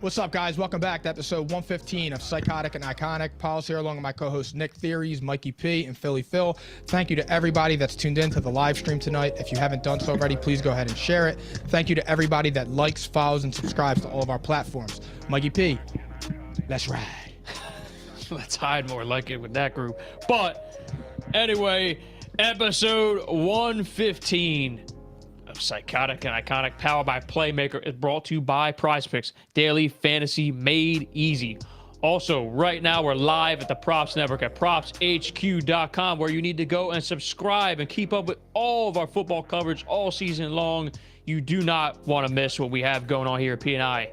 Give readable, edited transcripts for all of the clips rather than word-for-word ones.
What's up, guys? Welcome back to episode 115 of Psychotic and Iconic. Paul's here along with my co-hosts Nick Theories, Mikey P, and Philly Phil. Thank you to everybody that's tuned in to the live stream tonight. If you haven't done so already, please go ahead and share it. Thank you to everybody that likes, follows, and subscribes to all of our platforms. Mikey P, let's ride. Let's hide more like it with that group. But anyway, episode 115 of Psychotic and Iconic, powered by Playmaker, is brought to you by PrizePicks, daily fantasy made easy. Also, right now we're live at the Props Network at propshq.com, where you need to go and subscribe and keep up with all of our football coverage all season long. You do not want to miss what we have going on here at P&I.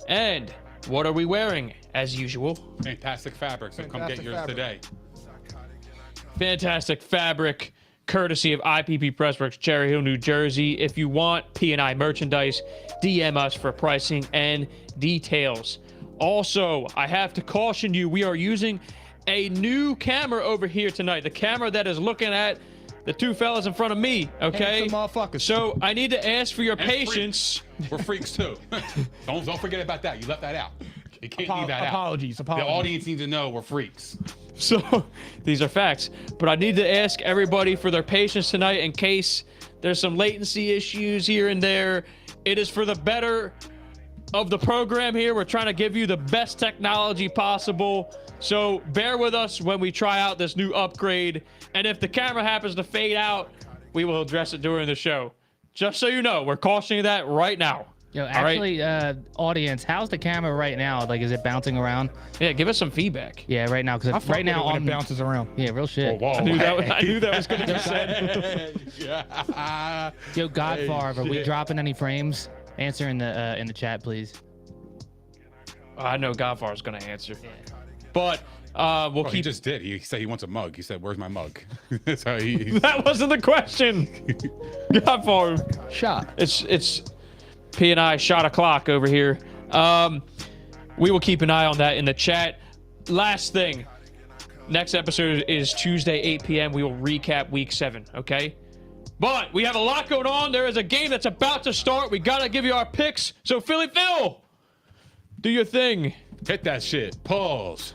And what are we wearing, as usual? Fantastic fabric, so come get yours today. Fantastic fabric, courtesy of IPP Pressworks, Cherry Hill, New Jersey. If you want P&I merchandise, DM us for pricing and details. Also, I have to caution you, we are using a new camera over here tonight. The camera that is looking at the two fellas in front of me, okay? Handsome motherfuckers. So I need to ask for your patience. We're freaks too. don't forget about that. You left that out. You can't leave that out. Apologies. The audience needs to know we're freaks. So these are facts, but I need to ask everybody for their patience tonight in case there's some latency issues here and there. It is for the better of the program here. We're trying to give you the best technology possible. So bear with us when we try out this new upgrade. And if the camera happens to fade out, we will address it during the show. Just so you know, we're cautioning that right now. Yo, actually, audience, how's the camera right now? Like, is it bouncing around? Yeah, give us some feedback. Yeah, right now, because right now it bounces around. Yeah, real shit. Whoa. I knew that was going to be said. Yeah. Yo, Godfather, are we dropping any frames? Answer in the chat, please. I know Godfar's going to answer. Yeah. But we'll keep. He just did. He said he wants a mug. He said, "Where's my mug?" So That wasn't the question. Godfar. Shot. It's P&I shot o'clock over here. We will keep an eye on that in the chat. Last thing. Next episode is Tuesday, 8 p.m. We will recap week 7, okay? But we have a lot going on. There is a game that's about to start. We got to give you our picks. So, Philly Phil, do your thing. hit that shit. Pause.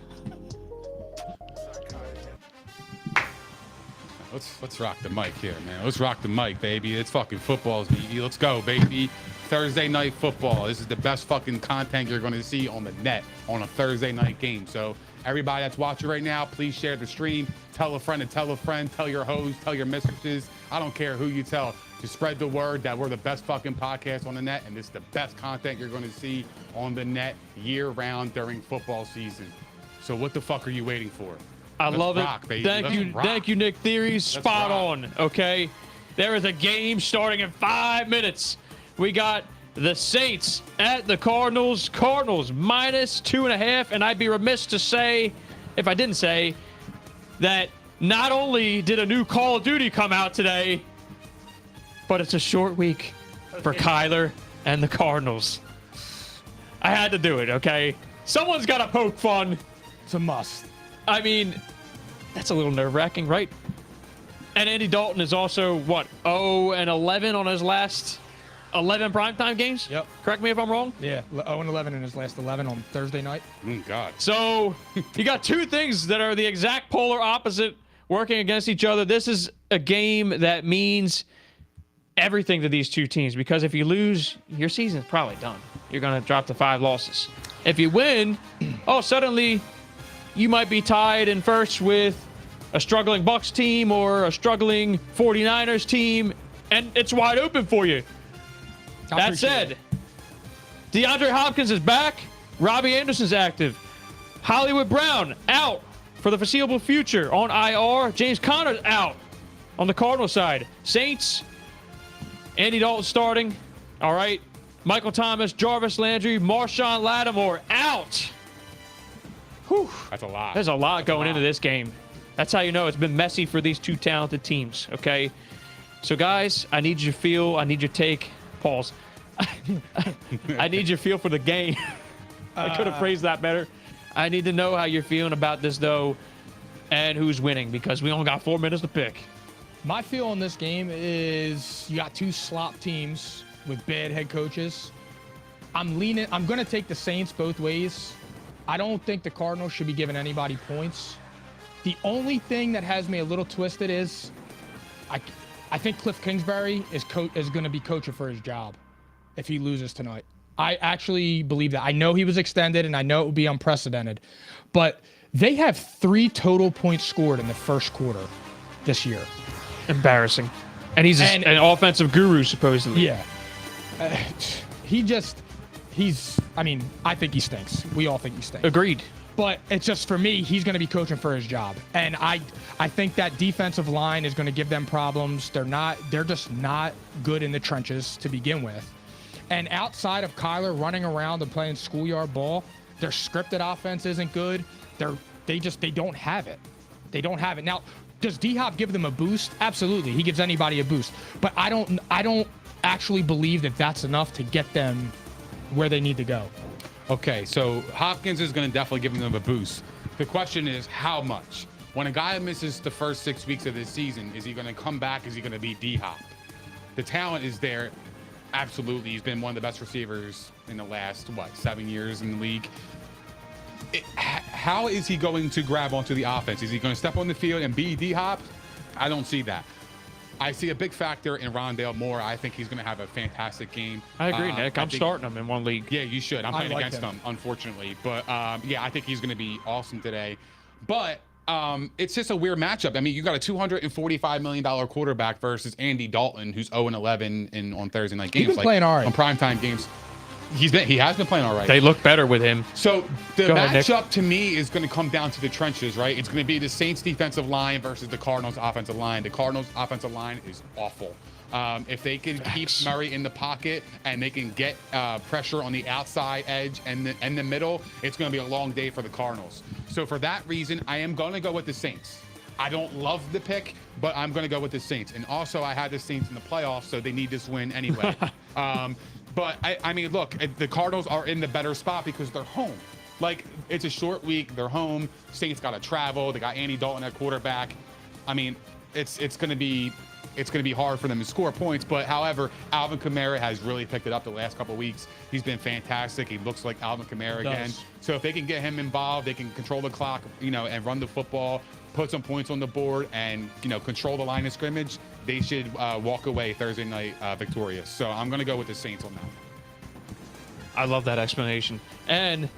Let's rock the mic here, man. Let's rock the mic, baby. It's fucking football, baby. Let's go, baby. Thursday night football. This is the best fucking content you're going to see on the net on a Thursday night game. So everybody that's watching right now, please share the stream. Tell a friend and tell a friend. Tell your hoes, tell your mistresses. I don't care who you tell. Just spread the word that we're the best fucking podcast on the net, and this is the best content you're going to see on the net year-round during football season. So what the fuck are you waiting for? I love rock, it. baby. Thank you, Nick Theories. Spot rock. on. Okay, there is a game starting in 5 minutes. We got the Saints at the Cardinals. Cardinals minus 2.5, and I'd be remiss to say, if I didn't say, that not only did a new Call of Duty come out today, but it's a short week for Kyler and the Cardinals. I had to do it. Okay, someone's got to poke fun. It's a must. I mean, that's a little nerve-wracking, right? And Andy Dalton is also, what, 0-11 on his last 11 primetime games? Yep. Correct me if I'm wrong? Yeah, 0-11 in his last 11 on Thursday night. God. So you got two things that are the exact polar opposite working against each other. This is a game that means everything to these two teams, because if you lose, your season's probably done. You're going to drop to 5 losses. If you win, suddenly you might be tied in first with a struggling Bucks team or a struggling 49ers team, and it's wide open for you. That said, DeAndre Hopkins is back. Robbie Anderson's active. Hollywood Brown out for the foreseeable future on IR. James Conner's out on the Cardinals side. Saints, Andy Dalton starting. All right. Michael Thomas, Jarvis Landry, Marshawn Lattimore out. Whew. That's a lot. There's a lot going into this game. That's how you know it's been messy for these two talented teams, okay? So, guys, I need your feel. I need your take. Pause. I need your feel for the game. I could have phrased that better. I need to know how you're feeling about this, though, and who's winning, because we only got 4 minutes to pick. My feel on this game is you got two slop teams with bad head coaches. I'm going to take the Saints both ways. I don't think the Cardinals should be giving anybody points. The only thing that has me a little twisted is I think Cliff Kingsbury is going to be coaching for his job if he loses tonight. I actually believe that. I know he was extended, and I know it would be unprecedented, but they have 3 total points scored in the first quarter this year. Embarrassing. And he's an offensive guru, supposedly. Yeah. I mean, I think he stinks. We all think he stinks. Agreed. But it's just, for me, he's going to be coaching for his job. And I think that defensive line is going to give them problems. They're just not good in the trenches to begin with. And outside of Kyler running around and playing schoolyard ball, their scripted offense isn't good. They don't have it. They don't have it. Now, does D-Hop give them a boost? Absolutely. He gives anybody a boost. But I don't actually believe that that's enough to get them where they need to go. Okay, so Hopkins is going to definitely give them a boost. The question is, how much? When a guy misses the first 6 weeks of this season, is he going to come back? Is he going to be D-Hop? The talent is there. Absolutely. He's been one of the best receivers in the last, 7 years in the league. How is he going to grab onto the offense? Is he going to step on the field and be D-Hop? I don't see that. I see a big factor in Rondale Moore. I think he's going to have a fantastic game. I agree, Nick. I'm starting him in one league. Yeah, you should. I'm playing against him, unfortunately. But, yeah, I think he's going to be awesome today. But it's just a weird matchup. I mean, you got a $245 million quarterback versus Andy Dalton, who's 0-11 on Thursday night games. He's been playing all right. On primetime games. He has been playing all right. They look better with him. So the Go ahead, matchup to me is going to come down to the trenches, right? It's going to be the Saints defensive line versus the Cardinals offensive line. The Cardinals offensive line is awful. If they can keep Murray in the pocket and they can get pressure on the outside edge and the middle, it's going to be a long day for the Cardinals. So for that reason, I am going to go with the Saints. I don't love the pick, but I'm going to go with the Saints. And also, I had the Saints in the playoffs, so they need this win anyway. But, I mean, look, the Cardinals are in the better spot because they're home. Like, it's a short week. They're home. Saints got to travel. They got Andy Dalton at quarterback. I mean, it's going to be hard for them to score points. But, however, Alvin Kamara has really picked it up the last couple of weeks. He's been fantastic. He looks like Alvin Kamara again. So if they can get him involved, they can control the clock, and run the football, put some points on the board, and, control the line of scrimmage, they should walk away Thursday night victorious. So I'm going to go with the Saints on that. I love that explanation. And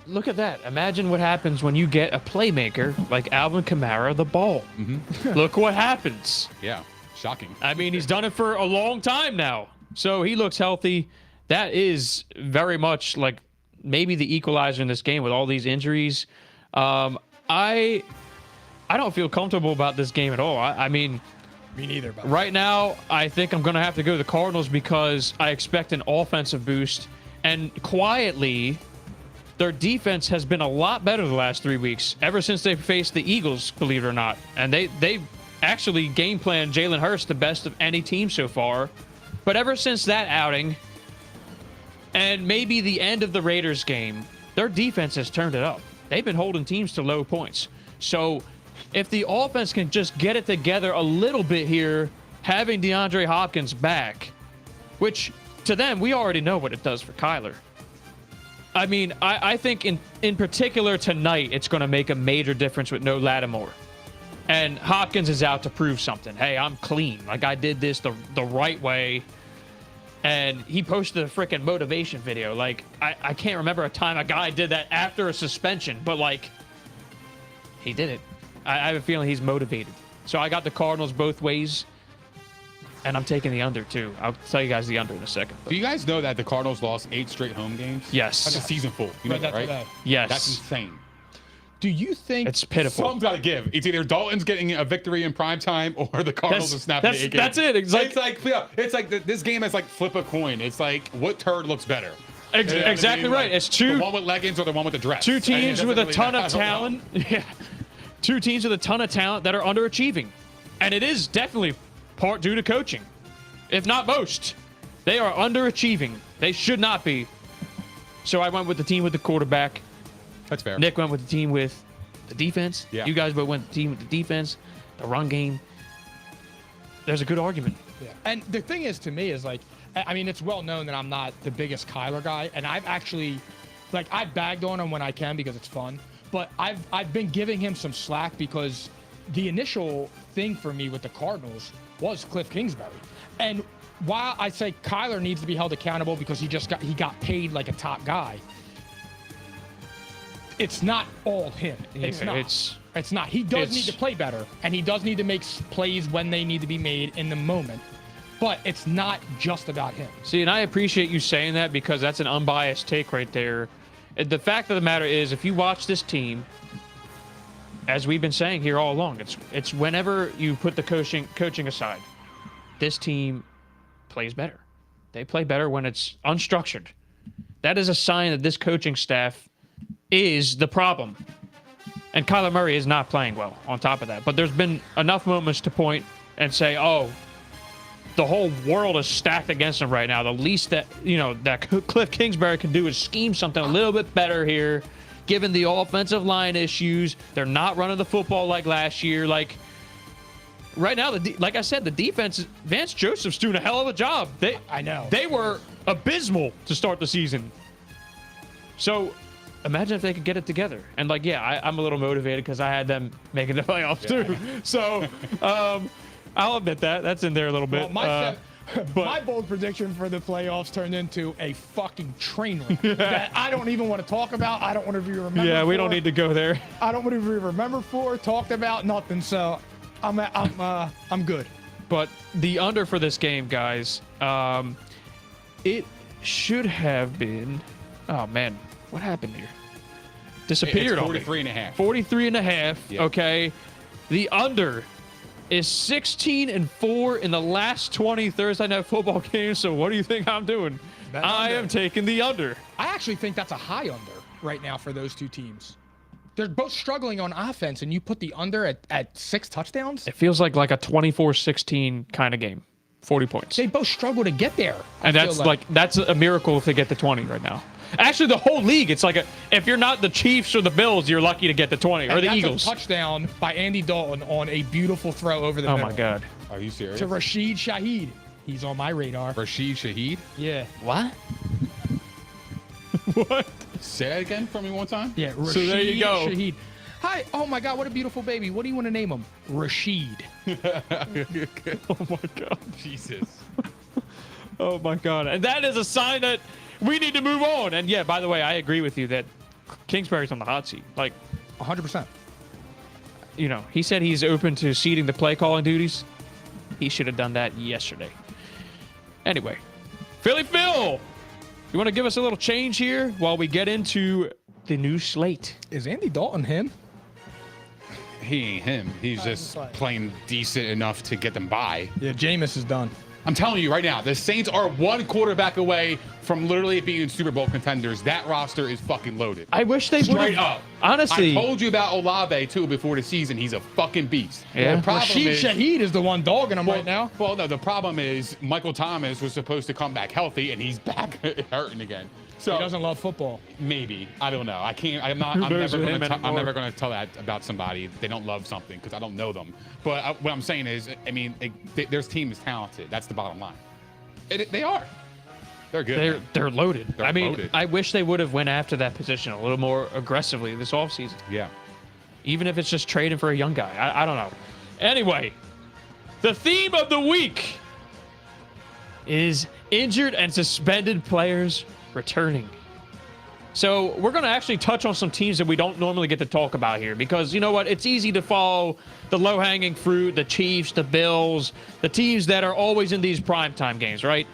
look at that. Imagine what happens when you get a playmaker like Alvin Kamara the ball. Mm-hmm. Look what happens. Yeah, shocking. I mean, he's done it for a long time now. So he looks healthy. That is very much like maybe the equalizer in this game with all these injuries. I don't feel comfortable about this game at all. I mean, me neither. Right now, I think I'm going to have to go to the Cardinals because I expect an offensive boost. And quietly, their defense has been a lot better the last 3 weeks, ever since they faced the Eagles, believe it or not. And they've actually game planned Jalen Hurts the best of any team so far. But ever since that outing, and maybe the end of the Raiders game, their defense has turned it up. They've been holding teams to low points. So if the offense can just get it together a little bit here, having DeAndre Hopkins back, which to them, we already know what it does for Kyler. I mean, I think in particular tonight, it's going to make a major difference with no Lattimore. And Hopkins is out to prove something. Hey, I'm clean. Like, I did this the right way. And he posted a freaking motivation video. Like, I can't remember a time a guy did that after a suspension, but, like, he did it. I have a feeling he's motivated. So I got the Cardinals both ways, and I'm taking the under, too. I'll tell you guys the under in a second. Do you guys know that the Cardinals lost 8 straight home games? Yes. That's a season full. You know that, right? Yes. That's insane. Do you think it's pitiful? Something's got to give. It's either Dalton's getting a victory in prime time or the Cardinals are snapping the 8 games. That's it. It's like this game is like flip a coin. It's like what turd looks better. Exactly right. Like, it's two. The one with leggings or the one with the dress. Two teams with a ton of talent. Yeah. Two teams with a ton of talent that are underachieving. And it is definitely part due to coaching. If not most. They are underachieving. They should not be. So I went with the team with the quarterback. That's fair. Nick went with the team with the defense. Yeah. You guys both went with the team with the defense, the run game. There's a good argument. Yeah. And the thing is, to me, is like, I mean, it's well known that I'm not the biggest Kyler guy, and I've actually, like, I bagged on him when I can because it's fun, but I've been giving him some slack because the initial thing for me with the Cardinals was Cliff Kingsbury. And while I say Kyler needs to be held accountable because he got paid like a top guy, it's not all him. It's not. He does need to play better, and he does need to make plays when they need to be made in the moment. But it's not just about him. See, and I appreciate you saying that because that's an unbiased take right there. The fact of the matter is, if you watch this team, as we've been saying here all along, it's whenever you put the coaching aside, this team plays better. They play better when it's unstructured. That is a sign that this coaching staff is the problem. And Kyler Murray is not playing well on top of that. But there's been enough moments to point and say, oh, the whole world is stacked against him right now. The least that, that Cliff Kingsbury can do is scheme something a little bit better here, given the offensive line issues. They're not running the football like last year. Like, right now, like I said, the defense, Vance Joseph's doing a hell of a job. I know. They were abysmal to start the season. So imagine if they could get it together. And, like, yeah, I'm a little motivated because I had them making the playoffs too. So I'll admit that. That's in there a little bit. Well, my bold prediction for the playoffs turned into a fucking train wreck that I don't even want to talk about. I don't want to be remembered. Yeah, we don't need to go there. I don't want to be remembered for, talked about, nothing. So I'm good. But the under for this game, guys, it should have been. Oh man, what happened here? Disappeared. It's 43.5. 43.5. Yep. Okay, the under is 16-4 in the last 20 Thursday night football games. So what do you think I'm doing? I am taking the under. I actually think that's a high under right now for those two teams. They're both struggling on offense, and you put the under at 6 touchdowns? It feels like a 24-16 kind of game. 40 points. They both struggle to get there. And that's a miracle if they get to 20 right now. Actually, the whole league, it's like if you're not the Chiefs or the Bills, you're lucky to get to 20, or the Eagles. A touchdown by Andy Dalton on a beautiful throw over the middle. Oh, my God. Are you serious? To Rashid Shaheed. He's on my radar. Rashid Shaheed? Yeah. What? What? Say that again for me one time? Yeah, Rashid So there you go. Shaheed. Hi. Oh, my God. What a beautiful baby. What do you want to name him? Rashid. Oh, my God. Jesus. Oh, my God. And that is a sign that we need to move on. And, yeah, by the way, I agree with you that Kingsbury's on the hot seat. Like, 100%. He said he's open to ceding the play calling duties. He should have done that yesterday. Anyway, Philly Phil, you want to give us a little change here while we get into the new slate? Is Andy Dalton him? He ain't him. He's just playing decent enough to get them by. Yeah, Jameis is done. I'm telling you right now, the Saints are one quarterback away from literally being Super Bowl contenders. That roster is fucking loaded. I wish they would. Straight up. Honestly. I told you about Olave, too, before the season. He's a fucking beast. Yeah. The problem Rashid Shaheed is the one dogging him right now. Well, no, the problem is Michael Thomas was supposed to come back healthy, and he's back hurting again. So He doesn't love football. maybe. I don't know. I can't. I'm never going to tell that about somebody. They don't love something because I don't know them. But what I'm saying is, I mean, their team is talented. That's the bottom line. They are. They're good. They're loaded. They're loaded. I wish they would have went after that position a little more aggressively this offseason. Yeah. Even if it's just trading for a young guy. I don't know. Anyway, the theme of the week is injured and suspended players returning. So we're going to actually touch on some teams that we don't normally get to talk about here because, you know what, it's easy to follow the low-hanging fruit, the Chiefs, the Bills, the teams that are always in these primetime games, right?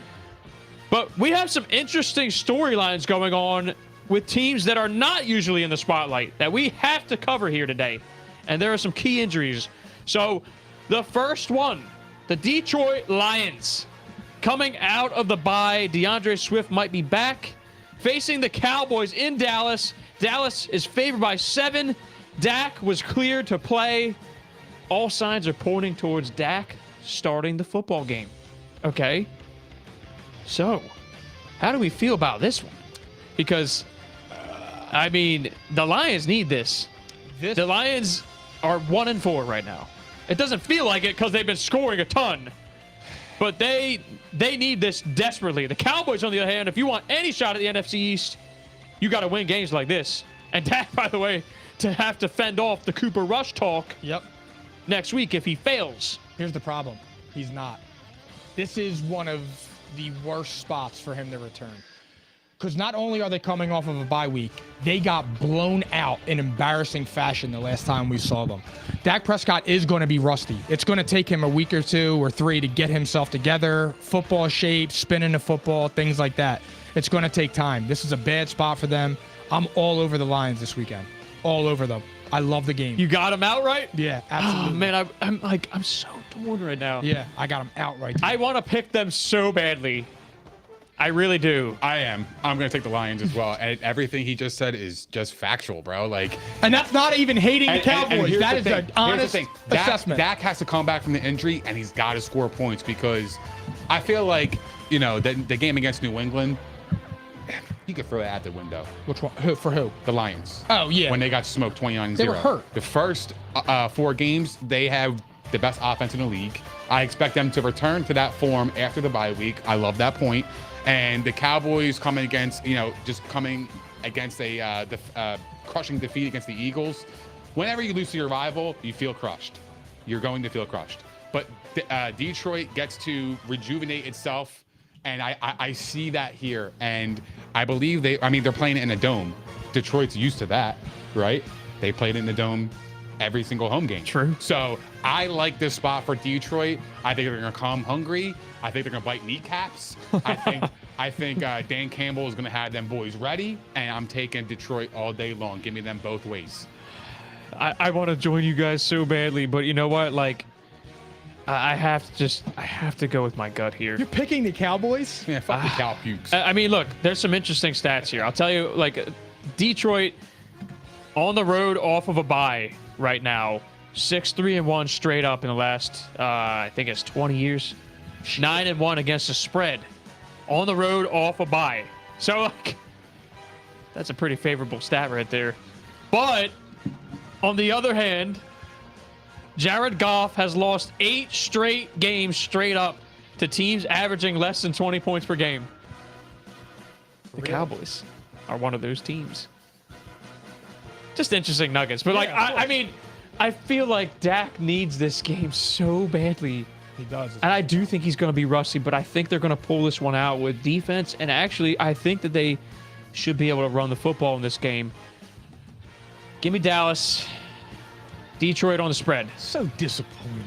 But we have some interesting storylines going on with teams that are not usually in the spotlight that we have to cover here today. And there are some key injuries. So the first one, the Detroit Lions. Coming out of the bye, DeAndre Swift might be back. Facing the Cowboys in Dallas. Dallas is favored by 7. Dak was cleared to play. All signs are pointing towards Dak starting the football game. Okay. So, how do we feel about this one? Because, I mean, the Lions need this. The Lions are 1-4 right now. It doesn't feel like it because they've been scoring a ton. But they need this desperately. The Cowboys, on the other hand, if you want any shot at the NFC East, you got to win games like this. And Dak, by the way, to have to fend off the Cooper Rush talk next week if he fails. Here's the problem. He's not. This is one of the worst spots for him to return. Because not only are they coming off of a bye week, they got blown out in embarrassing fashion the last time we saw them. Dak Prescott is going to be rusty. It's going to take him a week or 2 or 3 to get himself together, football shape, spinning the football, things like that. It's going to take time. This is a bad spot for them. I'm all over the Lions this weekend. All over them. I love the game. You got him outright? Yeah, absolutely. Oh, man, I'm so torn right now. Yeah, I got them outright. I want to pick them so badly. I really do. I am. I'm going to take the Lions as well. And everything he just said is just factual, bro. Like, and that's not even hating the Cowboys. That that is an honest assessment. Dak has to come back from the injury, and he's got to score points because I feel like, you know, the game against New England, you could throw it out the window. Which one? Who, for who? The Lions. Oh, yeah. When they got smoked 29-0. They were hurt. The first 4 games, they have the best offense in the league. I expect them to return to that form after the bye week. I love that point. And the Cowboys coming against, just coming against a crushing defeat against the Eagles. Whenever you lose to your rival, you feel crushed. You're going to feel crushed. But Detroit gets to rejuvenate itself, and I see that here. And I believe they're playing it in a dome. Detroit's used to that, right? They played it in the dome every single home game. True. So I like this spot for Detroit. I think they're going to come hungry. I think they're going to bite kneecaps. I think Dan Campbell is going to have them boys ready, and I'm taking Detroit all day long. Give me them both ways. I want to join you guys so badly, but you know what? Like, I have to go with my gut here. You're picking the Cowboys? Yeah, fuck the Cow pukes. I mean, look, there's some interesting stats here. I'll tell you, like, Detroit on the road off of a bye right now, 6-3-1 straight up in the last, I think it's 20 years. 9-1 against the spread on the road off a bye. So, like, that's a pretty favorable stat right there. But on the other hand, Jared Goff has lost 8 straight games straight up to teams averaging less than 20 points per game. The Cowboys are one of those teams. Just interesting nuggets. But, like, I mean, I feel like Dak needs this game so badly. He does. And I do think he's going to be rusty, but I think they're going to pull this one out with defense. And actually, I think that they should be able to run the football in this game. Give me Dallas. Detroit on the spread. So disappointed.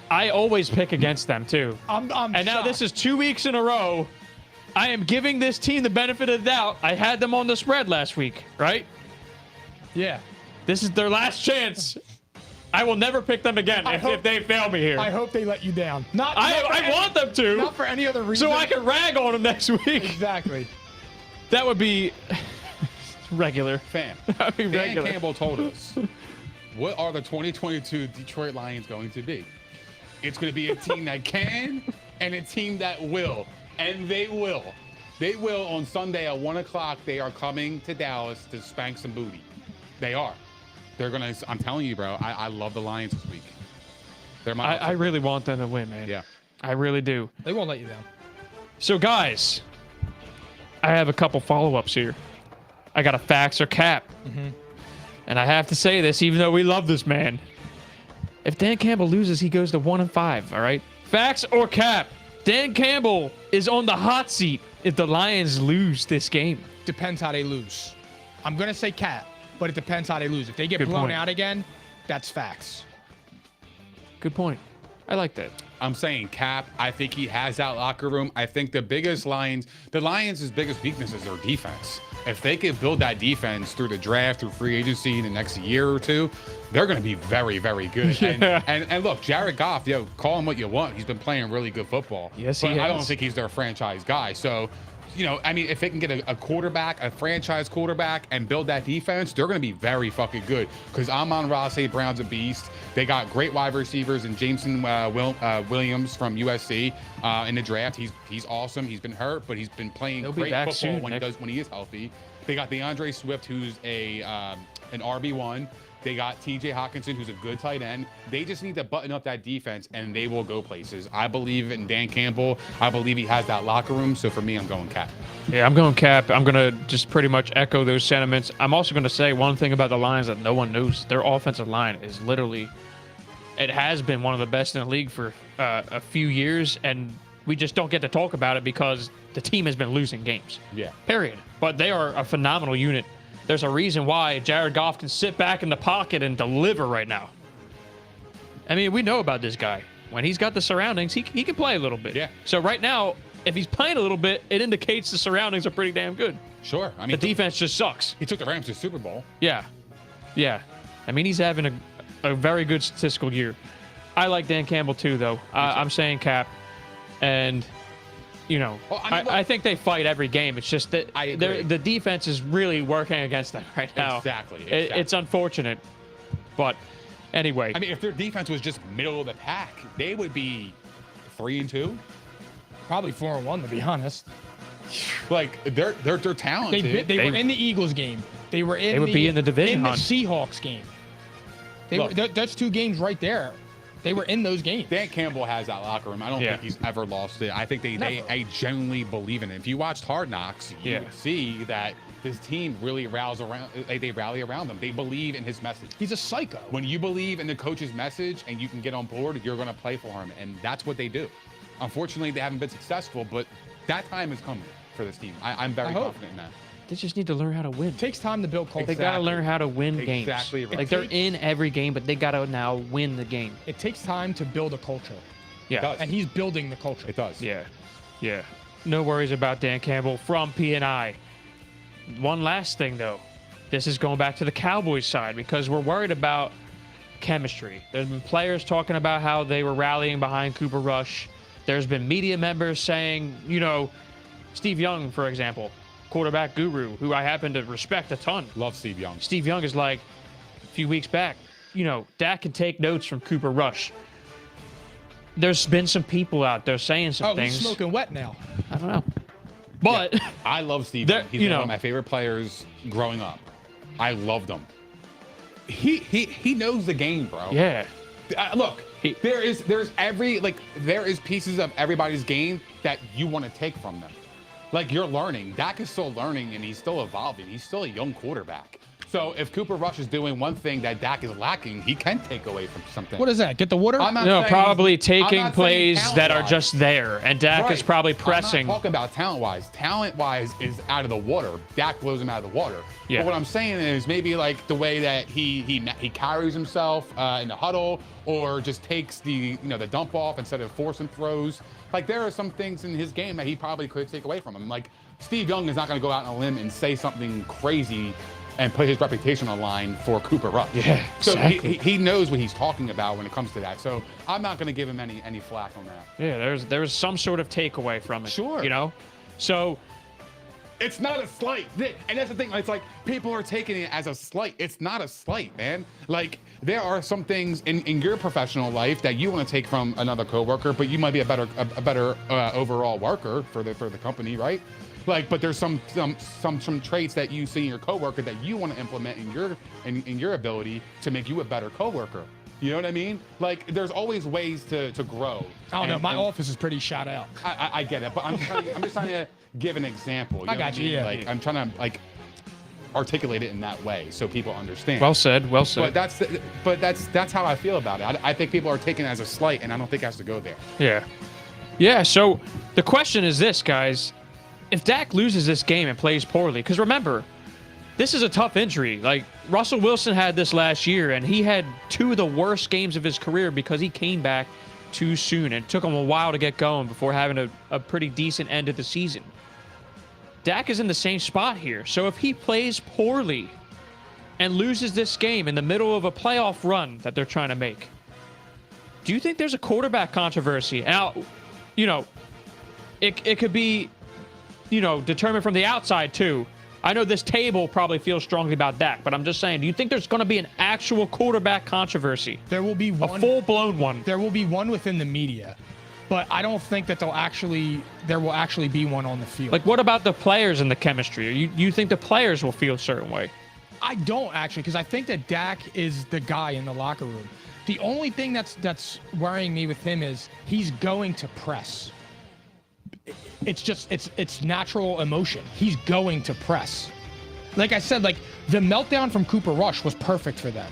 I always pick against them, too. I'm and now this is 2 weeks in a row. I am giving this team the benefit of the doubt. I had them on the spread last week, right? Yeah. This is their last chance. I will never pick them again if they fail me here. I hope they let you down. I want them to. Not for any other reason. So I can rag on them next week. Exactly. That would be regular. Fam. That would be Dan regular. Campbell told us, what are the 2022 Detroit Lions going to be? It's going to be a team that can and a team that will. And they will. They will on Sunday at 1 o'clock. They are coming to Dallas to spank some booty. They are. They're going to, I'm telling you, bro, I love the Lions this week. They're my I really want them to win, man. Yeah. I really do. They won't let you down. So, guys, I have a couple follow-ups here. I got a facts or cap. And I have to say this, even though we love this man. If Dan Campbell loses, he goes to 1-5, all right? Facts or cap? Dan Campbell is on the hot seat if the Lions lose this game. Depends how they lose. I'm going to say cap, but it depends how they lose. If they get blown out again, that's facts. Good point. I like that. I'm saying cap. I think he has that locker room. I think the Lions' biggest weakness is their defense. If they could build that defense through the draft, through free agency in the next year or two, they're going to be very, very good. Yeah. And look, Jared Goff, call him what you want. He's been playing really good football. Yes, but he has. I don't think he's their franchise guy. So, if they can get a quarterback, a franchise quarterback, and build that defense, they're going to be very fucking good. Because Amon-Ra St. Brown's a beast. They got great wide receivers in Jameson Williams from USC in the draft. He's awesome. He's been hurt, but he's been playing great football soon, when he is healthy. They got DeAndre Swift, who's an RB1. They got TJ Hawkinson, who's a good tight end. They just need to button up that defense, and they will go places. I believe in Dan Campbell. I believe he has that locker room. So for me, I'm going Cap. Yeah, I'm going Cap. I'm going to just pretty much echo those sentiments. I'm also going to say one thing about the Lions that no one knows. Their offensive line is literally, it has been one of the best in the league for a few years, and we just don't get to talk about it because the team has been losing games. Yeah. Period. But they are a phenomenal unit. There's a reason why Jared Goff can sit back in the pocket and deliver right now. I mean, we know about this guy. When he's got the surroundings, he can play a little bit. Yeah. So right now, if he's playing a little bit, it indicates the surroundings are pretty damn good. Sure. I The mean, defense just sucks. he took the Rams to the Super Bowl. Yeah. Yeah. I mean, he's having a very good statistical year. I like Dan Campbell too, though. I'm saying Cap. And, you know, Well, I mean, look, I think they fight every game. It's just that I agree. the defense is really working against them right now. Exactly. It's unfortunate. But anyway. I mean, if their defense was just middle of the pack, they would be 3-2. Probably 4-1 to be honest. Like they're talented. They were in the Eagles game. They were in. They would be in the division in the hunt. Seahawks game. Look. That's 2 games right there. They were in those games. Dan Campbell has that locker room. I don't think he's ever lost it. I think they genuinely believe in it. If you watched Hard Knocks, you would see that his team really rallies around. They rally around him. They believe in his message. He's a psycho. When you believe in the coach's message and you can get on board, you're going to play for him, and that's what they do. Unfortunately, they haven't been successful, but that time is coming for this team. I'm very confident in that. They just need to learn how to win. It takes time to build culture. They got to learn how to win games. Exactly right. Like, they're in every game, but they got to now win the game. It takes time to build a culture. Yeah. does. And he's building the culture. It does. Yeah. Yeah. No worries about Dan Campbell from P&I. One last thing, though. This is going back to the Cowboys side because we're worried about chemistry. There's been players talking about how they were rallying behind Cooper Rush. There's been media members saying, you know, Steve Young, for example, quarterback guru, who I happen to respect a ton. Love Steve Young. Steve Young is like, a few weeks back, you know, Dak can take notes from Cooper Rush. There's been some people out there saying some things. He's smoking wet now. I don't know. But Yeah. I love Steve Young. He's you one know, of my favorite players growing up. I loved him. He knows the game, bro. yeah. Look, there is pieces of everybody's game that you want to take from them. Like, you're learning. Dak is still learning, and he's still evolving. He's still a young quarterback. So if Cooper Rush is doing one thing that Dak is lacking, he can take away from something. What is that? Get the water? I'm not No, saying- probably I'm taking not saying plays that are talent-wise. just there, and Dak is Right. probably I'm pressing. not talking about talent-wise. Talent-wise is out of the water. Dak blows him out of the water. Yeah. But what I'm saying is maybe like the way that he carries himself in the huddle, or just takes the dump off instead of forcing throws. Like, there are some things in his game that he probably could take away from him. Like, Steve Young is not going to go out on a limb and say something crazy and put his reputation on the line for Cooper Rush. Yeah, So exactly. he knows what he's talking about when it comes to that. So I'm not going to give him any flack on that. Yeah, there's some sort of takeaway from it. Sure. You know? So, It's not a slight. And that's the thing. It's like people are taking it as a slight. It's not a slight, man. Like, there are some things in your professional life that you want to take from another coworker, but you might be a better overall worker for the company, right? Like, but there's some traits that you see in your coworker that you want to implement in your ability to make you a better coworker. You know what I mean? Like, there's always ways to grow. I don't know. My office is pretty shot out. I get it, but I'm just trying to give an example. I know got what you, mean? yeah. Like, I'm trying to articulate it in that way so people understand. well said, well said. But that's how I feel about it. I think people are taking it as a slight, and I don't think it has to go there. Yeah. Yeah, so the question is this, guys. If Dak loses this game and plays poorly, because remember, this is a tough injury. Like, Russell Wilson had this last year, and he had 2 of the worst games of his career because he came back too soon, and it took him a while to get going before having a pretty decent end of the season. Dak is in the same spot here. So if he plays poorly and loses this game in the middle of a playoff run that they're trying to make, do you think there's a quarterback controversy? Now, you know, it could be, determined from the outside too. I know this table probably feels strongly about Dak, but I'm just saying, do you think there's going to be an actual quarterback controversy? There will be one. A full-blown one. There will be one within the media, but I don't think that there will actually be one on the field. Like, what about the players and the chemistry? You think the players will feel a certain way? I don't actually, because I think that Dak is the guy in the locker room. The only thing that's worrying me with him is he's going to press. It's just it's natural emotion. He's going to press. Like I said, like the meltdown from Cooper Rush was perfect for them.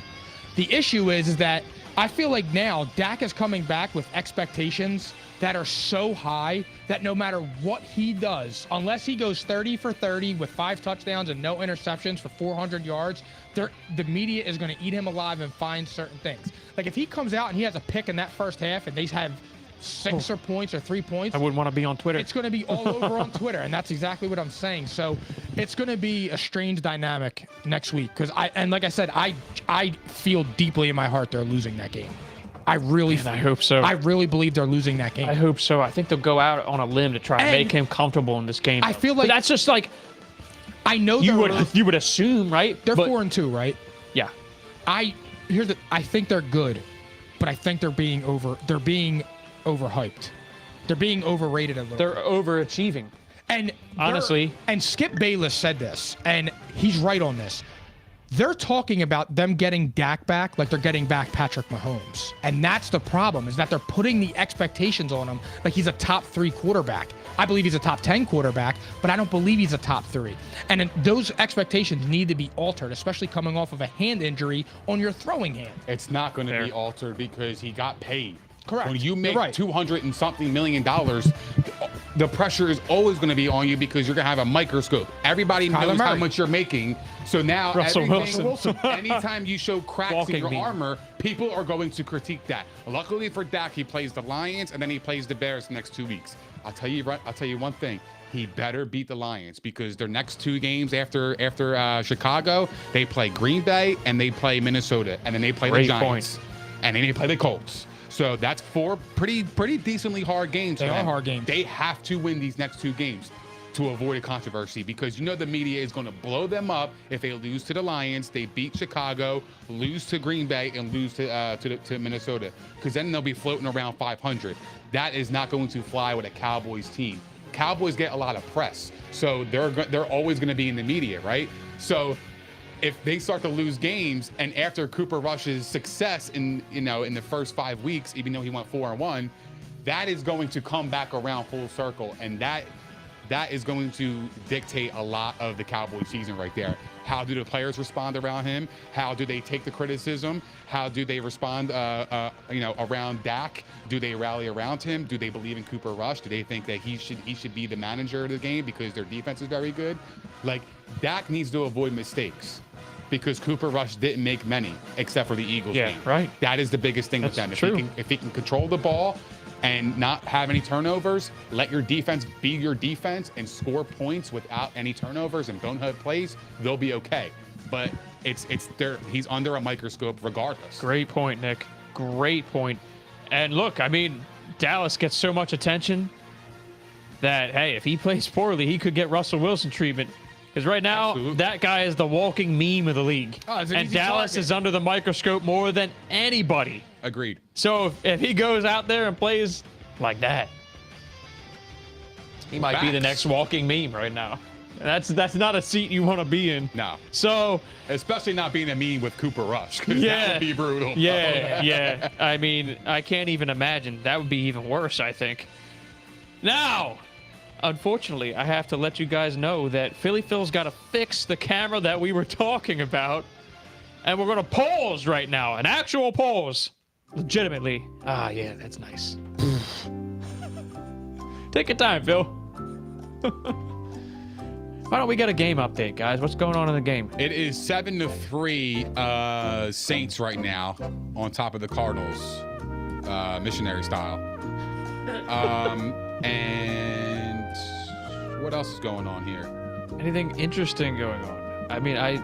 The issue is that I feel like now Dak is coming back with expectations that are so high that no matter what he does, unless he goes 30 for 30 with 5 touchdowns and no interceptions for 400 yards, the media is going to eat him alive and find certain things. Like if he comes out and he has a pick in that first half and they have 6 or points or 3 points, I wouldn't want to be on Twitter. it's going to be all over on Twitter, and that's exactly what I'm saying. So it's going to be a strange dynamic next week because like I said, I feel deeply in my heart they're losing that game. I really I hope so. I really believe they're losing that game. I hope so. I think they'll go out on a limb to try and make him comfortable in this game. I feel But like that's just like I know you would assume, right? they're But- 4-2, right? Yeah. I think they're good, but I think they're being overhyped. They're being overrated a little. They're overachieving. And honestly, and Skip Bayless said this, and he's right on this. They're talking about them getting Dak back like they're getting back Patrick Mahomes. And that's the problem, is that they're putting the expectations on him like he's a top 3 quarterback. I believe he's a top 10 quarterback, but I don't believe he's a top 3. And those expectations need to be altered, especially coming off of a hand injury on your throwing hand. It's not going to be altered because he got paid. Correct. When you make right. $200 and something million, the pressure is always going to be on you because you're going to have a microscope. Everybody knows how much you're making. So now, Russell Wilson. anytime you show cracks Walking in your beam. armor, people are going to critique that. Luckily for Dak, he plays the Lions and then he plays the Bears the next 2 weeks. I'll tell you one thing. He better beat the Lions because their next 2 games after Chicago, they play Green Bay and they play Minnesota, and then they play the Giants, and then they play the Colts. So that's 4 pretty decently hard games. They are hard games. They have to win these next 2 games to avoid a controversy because the media is going to blow them up if they lose to the Lions, they beat Chicago, lose to Green Bay, and lose to Minnesota, because then they'll be floating around 500. That is not going to fly with a Cowboys team. Cowboys get a lot of press, so they're always going to be in the media, right? So if they start to lose games, and after Cooper Rush's success in the first 5 weeks, even though he went 4-1, that is going to come back around full circle, and that is going to dictate a lot of the Cowboys season right there. How do the players respond around him? How do they take the criticism? How do they respond, around Dak? Do they rally around him? Do they believe in Cooper Rush? Do they think that he should be the manager of the game because their defense is very good? Like, Dak needs to avoid mistakes because Cooper Rush didn't make many except for the Eagles game. Right. That is the biggest thing with them. True. If he can control the ball and not have any turnovers, let your defense be your defense and score points without any turnovers and bonehead plays, they'll be okay. But he's under a microscope regardless. Great point, Nick. Great point. And look, I mean, Dallas gets so much attention that, hey, if he plays poorly, he could get Russell Wilson treatment. Because right now, that guy is the walking meme of the league. And Dallas is under the microscope more than anybody. Agreed. So if he goes out there and plays like that, he might be the next walking meme right now. That's not a seat you want to be in. No. So, especially not being a meme with Cooper Rush, because that would be brutal. Yeah. I mean, I can't even imagine. That would be even worse, I think. Now, unfortunately, I have to let you guys know that Philly Phil's got to fix the camera that we were talking about. And we're going to pause right now. An actual pause. Legitimately. Ah, yeah, that's nice. Take your time, Phil. Why don't we get a game update, guys? What's going on in the game? It is 7-3 Saints right now on top of the Cardinals, missionary style. And what else is going on here? Anything interesting going on? I mean, I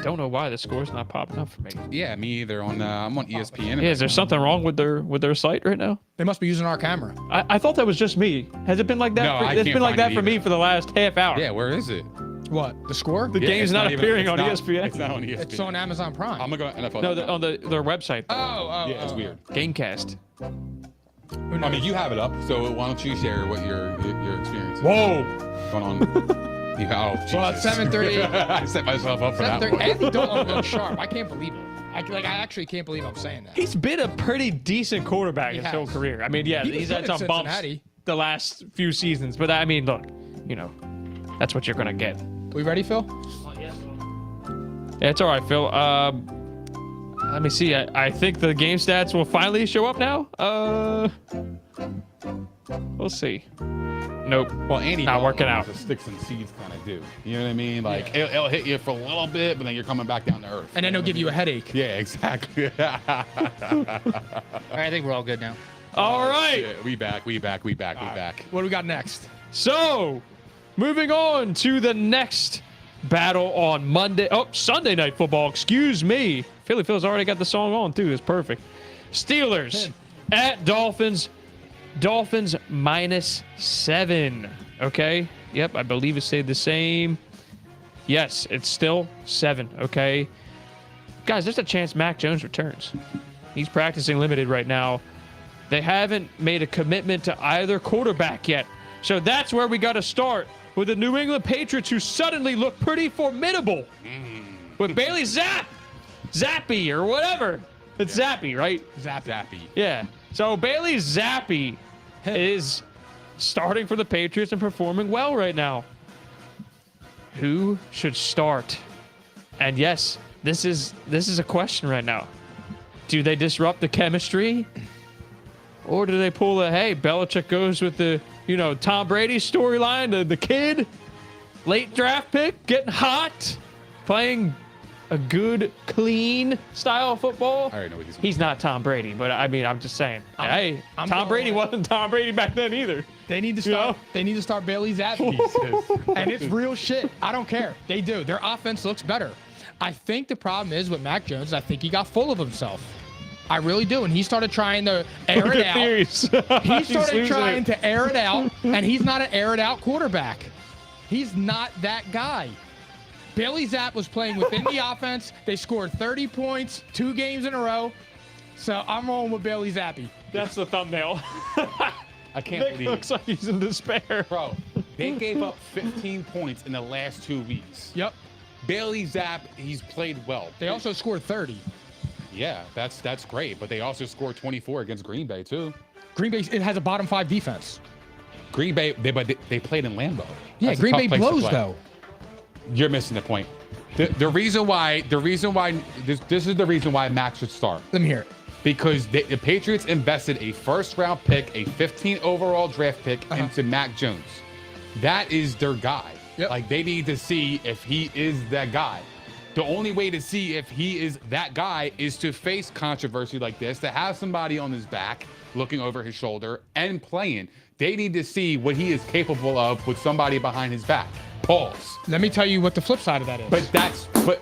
don't know why the score's not popping up for me. Yeah, me either. I'm on ESPN. Yeah, is there something wrong with their site right now? They must be using our camera. I thought that was just me. Has it been like that? No, I it's can't been like find that it for me either. for the last half hour. Yeah, where is it? What? The score? The game's it's not even- appearing it's on not- ESPN. It's not on ESPN. It's on Amazon Prime. I'm gonna go NFL. No, on their website. Oh, yeah, it's weird. Gamecast. I mean, you have it up, so why don't you share what your experience is Whoa. going on? Yeah, oh, Jesus. Well, it's 7:30. I set myself up for that 7:30. one. Anthony Dalton looks sharp. I can't believe it. I actually can't believe I'm saying that. He's been a pretty decent quarterback He his whole has. career. I mean, yeah, He was he's good had at some bumps Cincinnati. the last few seasons, but I mean, look, you know, that's what you're gonna get. We ready, Phil? Yeah, it's all right, Phil. Let me see. I think the game stats will finally show up now. We'll see. Nope. Well, Andy Not Dalton working is out. a sticks and seeds kind of dude. You know what I mean? Like it'll hit you for a little bit, but then you're coming back down to earth. And then he'll give you a headache. Yeah, exactly. All right, I think we're all good now. All right. Yeah, we back. What do we got next? So, moving on to the next battle on Sunday Night Football. Excuse me. Phil's already got the song on too. It's perfect. Steelers at Dolphins. Dolphins -7. Okay. Yep, I believe it stayed the same. Yes, it's still 7. Okay. Guys, there's a chance Mac Jones returns. He's practicing limited right now. They haven't made a commitment to either quarterback yet. So that's where we got to start with the New England Patriots, who suddenly look pretty formidable with Bailey Zappe or whatever. It's Zappe, right? Zappy. Yeah. So Bailey Zappe is starting for the Patriots and performing well right now. Who should start? And yes, this is a question right now. Do they disrupt the chemistry? Or do they pull hey, Belichick goes with the, Tom Brady storyline, the kid, late draft pick, getting hot, playing a good, clean style of football? I already know what He's not Tom Brady, but I mean, I'm just saying. Tom Brady wasn't Tom Brady back then either. They need to start. They need to start Bailey Zappe. And it's real shit. I don't care. They do. Their offense looks better. I think the problem is with Mac Jones. I think he got full of himself. I really do. And he started trying to air it out. Theories. He started trying to air it out, and he's not an air it out quarterback. He's not that guy. Bailey Zappe was playing within the offense. They scored 30 points 2 games in a row. So I'm rolling with Bailey Zappe. That's the thumbnail. I can't Nick believe looks like he's in despair. Bro, they gave up 15 points in the last 2 weeks. Yep. Bailey Zappe, he's played well. They also scored 30. Yeah, that's great. But they also scored 24 against Green Bay, too. Green Bay, it has a bottom 5 defense. Green Bay, they played in Lambeau. Yeah, That's a Green tough Bay place to blows, play. though. You're missing the point. The reason why this is the reason why Max should start. Let me hear it. Because the Patriots invested a first-round pick, a 15 overall draft pick into Mac Jones. That is their guy. Yep. Like, they need to see if he is that guy. The only way to see if he is that guy is to face controversy like this, to have somebody on his back looking over his shoulder and playing. They need to see what he is capable of with somebody behind his back. Pause. Let me tell you what the flip side of that is. But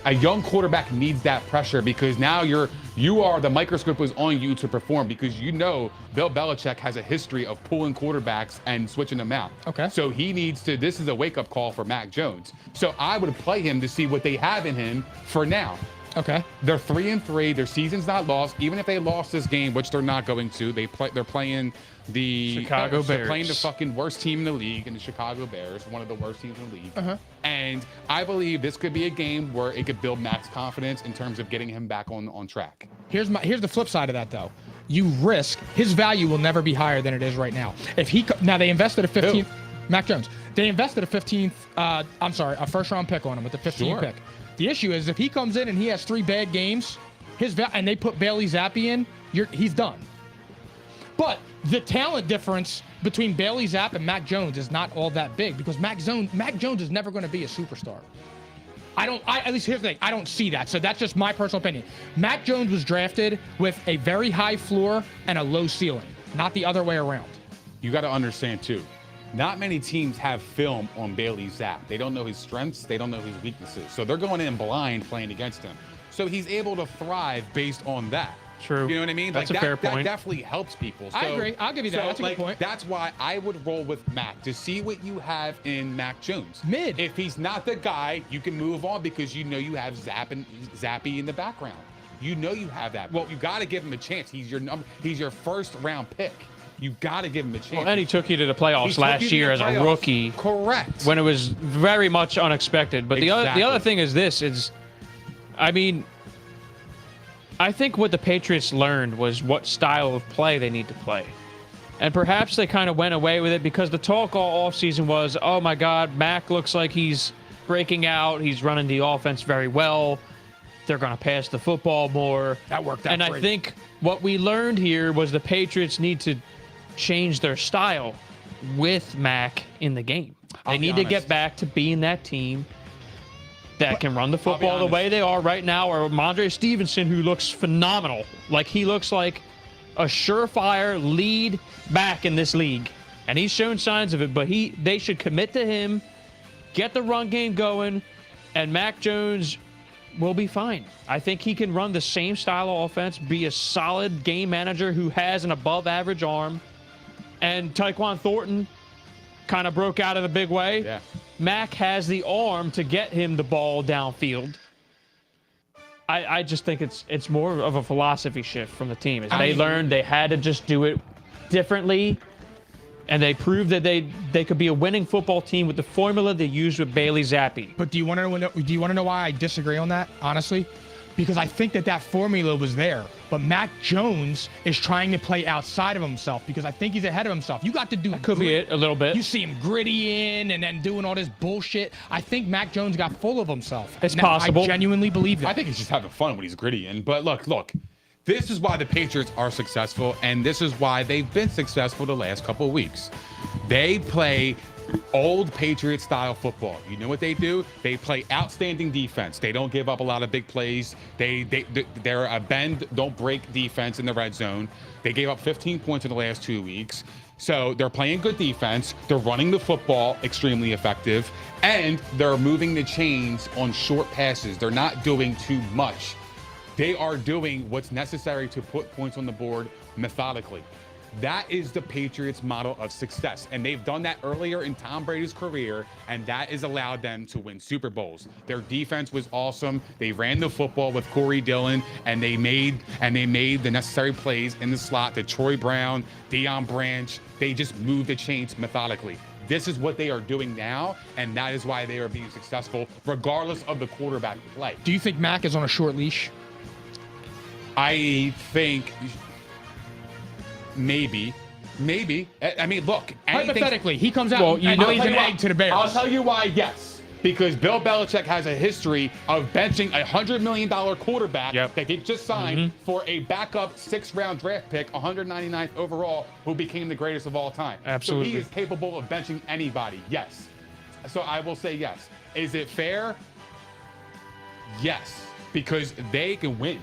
a young quarterback needs that pressure, because now the microscope is on you to perform, because Bill Belichick has a history of pulling quarterbacks and switching them out. Okay. So he needs to, this is a wake-up call for Mac Jones. So I would play him to see what they have in him for now. Okay. They're 3-3. Their season's not lost. Even if they lost this game, which they're not going to, they're playing the Chicago They're Bears. playing the fucking worst team in the league, and the Chicago Bears, one of the worst teams in the league. And I believe this could be a game where it could build Mac's confidence in terms of getting him back on track. Here's the flip side of that, though. You risk his value will never be higher than it is right now. Now they invested a 15th. Mac Jones. They invested a 15th. A first-round pick on him with the 15th pick. The issue is if he comes in and he has 3 bad games, and they put Bailey Zappe in, he's done. But the talent difference between Bailey Zappe and Mac Jones is not all that big, because Mac Jones is never going to be a superstar. At least here's the thing, I don't see that. So that's just my personal opinion. Mac Jones was drafted with a very high floor and a low ceiling, not the other way around. You got to understand, too, not many teams have film on Bailey Zappe. They don't know his strengths. They don't know his weaknesses. So they're going in blind playing against him. So he's able to thrive based on that. True. You know what I mean? That's a fair point. That definitely helps people. I agree. I'll give you that. That's a good point. That's why I would roll with Mac, to see what you have in Mac Jones. Mid. If he's not the guy, you can move on, because you have Zappe in the background. You have that. Well, you got to give him a chance. He's your first round pick. You got to give him a chance. Well, and he took you to the playoffs He took you last to year the as a playoffs. rookie. Correct. When it was very much unexpected. But the other thing is this is, I mean, I think what the Patriots learned was what style of play they need to play. And perhaps they kind of went away with it because the talk all offseason was, oh my God, Mac looks like he's breaking out. He's running the offense very well. They're going to pass the football more. That worked out And great. I think what we learned here was the Patriots need to change their style with Mac in the game. They need to get back to being that team that can run the football the way they are right now, or Ramondre Stevenson, who looks phenomenal. Like, he looks like a surefire lead back in this league. And he's shown signs of it, but they should commit to him, get the run game going, and Mac Jones will be fine. I think he can run the same style of offense, be a solid game manager who has an above-average arm. And Tyquan Thornton kind of broke out in a big way. Yeah. Mac has the arm to get him the ball downfield. I just think it's more of a philosophy shift from the team. They learned they had to just do it differently, and they proved that they could be a winning football team with the formula they used with Bailey Zappi. But do you want to know why I disagree on that, honestly? Because I think that formula was there. But Mac Jones is trying to play outside of himself because I think he's ahead of himself. You got to do... Could be it, a little bit. You see him gritty in and then doing all this bullshit. I think Mac Jones got full of himself. It's And possible. I genuinely believe that. I think he's just having fun when he's gritty in. But look, this is why the Patriots are successful, and this is why they've been successful the last couple of weeks. They play old Patriot style football. You know what they do? They play outstanding defense. They don't give up a lot of big plays. They're a bend, don't break defense in the red zone. They gave up 15 points in the last 2 weeks. So they're playing good defense. They're running the football extremely effective, and they're moving the chains on short passes. They're not doing too much. They are doing what's necessary to put points on the board methodically. That is the Patriots' model of success. And they've done that earlier in Tom Brady's career, and that has allowed them to win Super Bowls. Their defense was awesome. They ran the football with Corey Dillon, and they made the necessary plays in the slot to Troy Brown, Deion Branch. They just moved the chains methodically. This is what they are doing now, and that is why they are being successful, regardless of the quarterback play. Do you think Mac is on a short leash? I think maybe. I mean, look. Hypothetically, he comes out Well, and lays an egg to the Bears. I'll tell you why, yes. Because Bill Belichick has a history of benching a $100 million quarterback that they just signed for a backup 6th-round draft pick, 199th overall, who became the greatest of all time. Absolutely. So he is capable of benching anybody, yes. So I will say yes. Is it fair? Yes. Because they can win.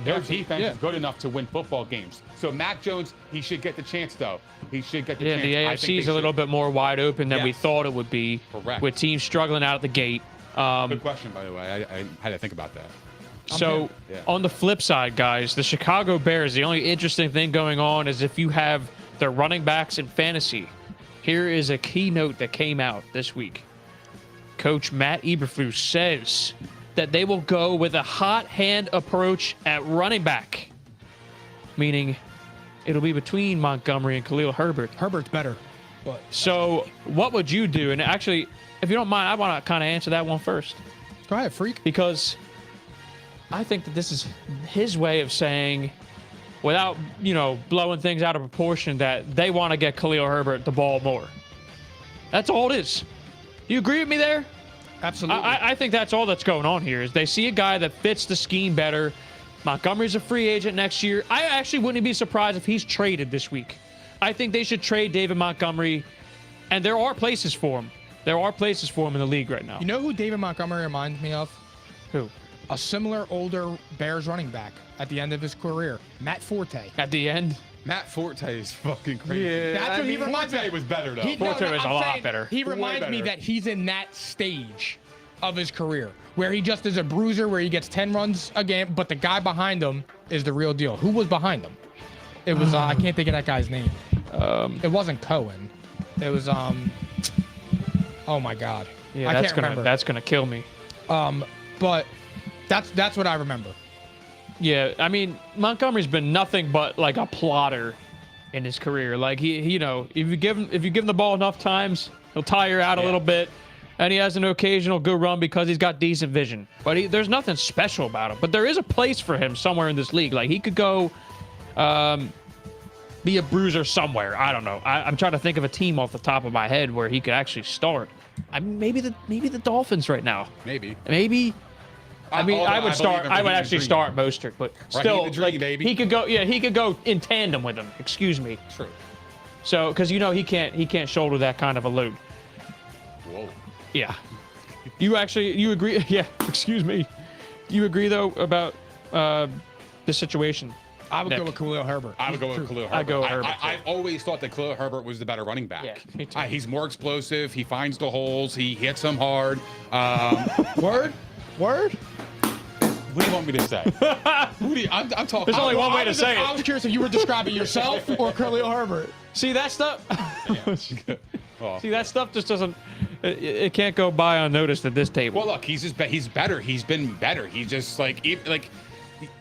Their defense is good enough to win football games. So Mac Jones, he should get the chance, though. He should get the chance. The AFC is a little bit more wide open than we thought it would be. Correct. With teams struggling out of the gate. Good question, by the way. I had to think about that. So on the flip side, guys, the Chicago Bears, the only interesting thing going on is if you have their running backs in fantasy. Here is a keynote that came out this week. Coach Matt Eberflus says that they will go with a hot hand approach at running back, meaning it'll be between Montgomery and Khalil Herbert. Herbert's better. But So what would you do? And actually, if you don't mind, I want to kind of answer that one first, go ahead, freak. because I think that this is his way of saying, without, blowing things out of proportion, that they want to get Khalil Herbert the ball more. That's all it is. You agree with me there? Absolutely. I think that's all that's going on here is they see a guy that fits the scheme better. Montgomery's a free agent next year. I actually wouldn't be surprised if he's traded this week. I think they should trade David Montgomery, and there are places for him. There are places for him in the league right now. You know who David Montgomery reminds me of? Who? A similar older Bears running back at the end of his career, Matt Forte. At the end? Matt Forte is fucking crazy. Yeah, That's what he reminds me Forte of. was better, though. Forte was a I'm lot saying better. He Way reminds me better. that he's in that stage of his career where he just is a bruiser, where he gets 10 runs a game, but the guy behind him is the real deal. Who was behind him? It was I can't think of that guy's name. It wasn't Cohen. It was oh my God. Yeah, I that's can't gonna remember. that's gonna kill me. But that's what I remember. Yeah, I mean Montgomery's been nothing but like a plotter in his career. Like if you give him the ball enough times, he'll tire out a little bit, and he has an occasional good run because he's got decent vision. But there's nothing special about him. But there is a place for him somewhere in this league. Like he could go, be a bruiser somewhere. I don't know. I'm trying to think of a team off the top of my head where he could actually start. Maybe the Dolphins right now. Maybe. I mean, I would actually start Mostert, but still, baby. he could go. Yeah, he could go in tandem with him. Excuse me. True. So, because he can't shoulder that kind of a load. Whoa. Yeah. You agree? Yeah. Excuse me. You agree though about the situation? I would go with Khalil Herbert. I would go with Khalil Herbert. I'd go with Herbert. I always thought that Khalil Herbert was the better running back. Yeah, me too. He's more explosive. He finds the holes. He hits them hard. Word. What do you want me to say? I'm talking. There's only one way to say it. I was curious if you were describing yourself or Khalil Herbert. See that stuff? Oh. See that stuff just doesn't. It can't go by unnoticed at this table. Well, look, he's better. He's been better. He's just like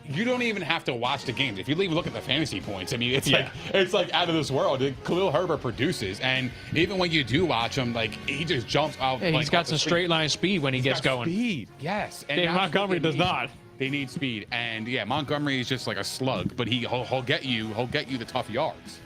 you don't even have to watch the games. If you look at the fantasy points, I mean, it's like out of this world. Khalil Herbert produces, and even when you do watch him, like he just jumps out. Yeah, he's got some straight line speed when he gets going. Speed, yes. And Dave Montgomery does not. They need speed, and yeah, Montgomery is just like a slug, but he'll get you the tough yards.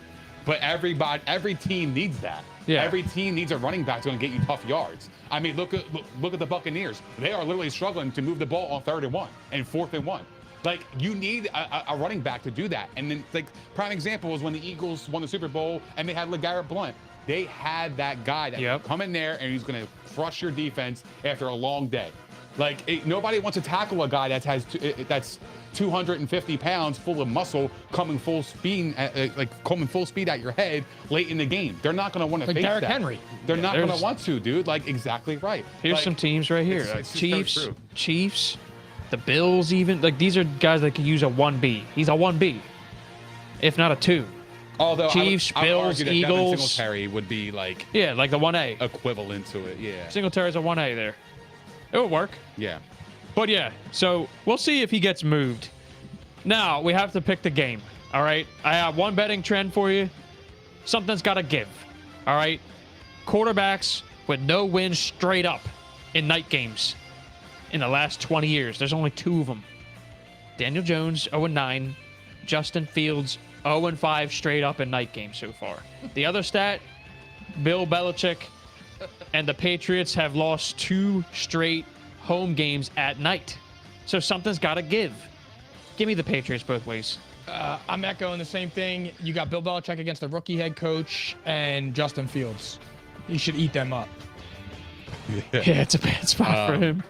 But every team needs that. Yeah. Every team needs a running back that's going to get you tough yards. I mean, look at the Buccaneers. They are literally struggling to move the ball on 3rd and 1 and 4th and 1. Like, you need a running back to do that. And then, like, prime example was when the Eagles won the Super Bowl and they had LeGarrette Blount. They had that guy that would come in there and he's going to crush your defense after a long day. Like, nobody wants to tackle a guy that's 250 pounds, full of muscle, coming full speed at your head late in the game. They're not going to want to face Derrick that. Henry. They're not going to want to, dude. Like, exactly right. Here's like, some teams right here. it's so true. Chiefs, the Bills even. Like, these are guys that could use a 1B. He's a 1B, if not a 2. Although Chiefs, I would Bills, argue that Eagles. Devin Singletary would be like like the 1A. equivalent to it. Yeah. Singletary's a 1A there. It would work. Yeah. But yeah, so we'll see if he gets moved. Now, we have to pick the game, all right? I have one betting trend for you. Something's got to give, all right? Quarterbacks with no wins straight up in night games in the last 20 years. There's only 2 of them. Daniel Jones, 0-9. Justin Fields, 0-5 straight up in night games so far. The other stat, Bill Belichick and the Patriots have lost 2 straight home games at night. So something's got to give. Give me the Patriots both ways. I'm echoing the same thing. You got Bill Belichick against the rookie head coach and Justin Fields. You should eat them up. Yeah, it's a bad spot for him.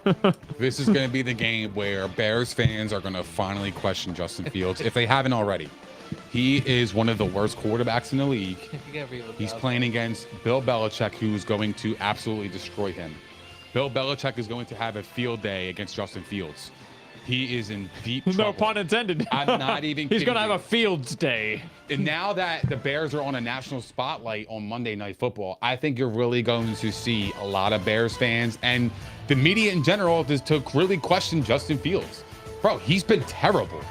This is going to be the game where Bears fans are going to finally question Justin Fields, if they haven't already. He is one of the worst quarterbacks in the league. He's playing against Bill Belichick, who's going to absolutely destroy him. Bill Belichick is going to have a field day against Justin Fields. He is in deep trouble. No pun intended. I'm not even kidding. He's going to have you. a Fields day. And now that the Bears are on a national spotlight on Monday Night Football, I think you're really going to see a lot of Bears fans and the media in general to really question Justin Fields. Bro, he's been terrible.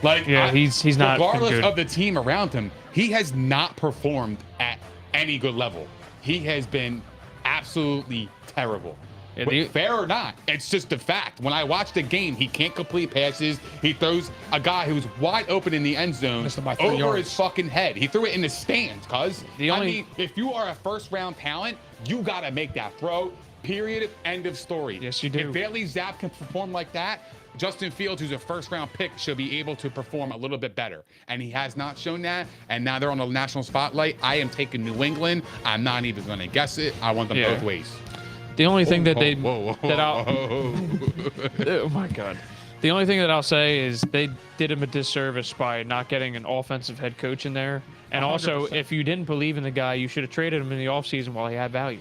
Like, yeah, he's not regardless good. of the team around him, he has not performed at any good level. He has been absolutely terrible. Yeah, fair or not, it's just a fact. When I watch the game, he can't complete passes. He throws a guy who's wide open in the end zone over his fucking head. He threw it in the stands, cuz. I mean, if you are a first-round talent, you got to make that throw. Period. End of story. Yes, you do. If Bailey Zapp can perform like that, Justin Fields, who's a first-round pick, should be able to perform a little bit better. And he has not shown that. And now they're on the national spotlight. I am taking New England. I'm not even going to guess it. I want them both ways. The only thing that Oh my God. The only thing that I'll say is they did him a disservice by not getting an offensive head coach in there. And 100%. Also, if you didn't believe in the guy, you should have traded him in the offseason while he had value.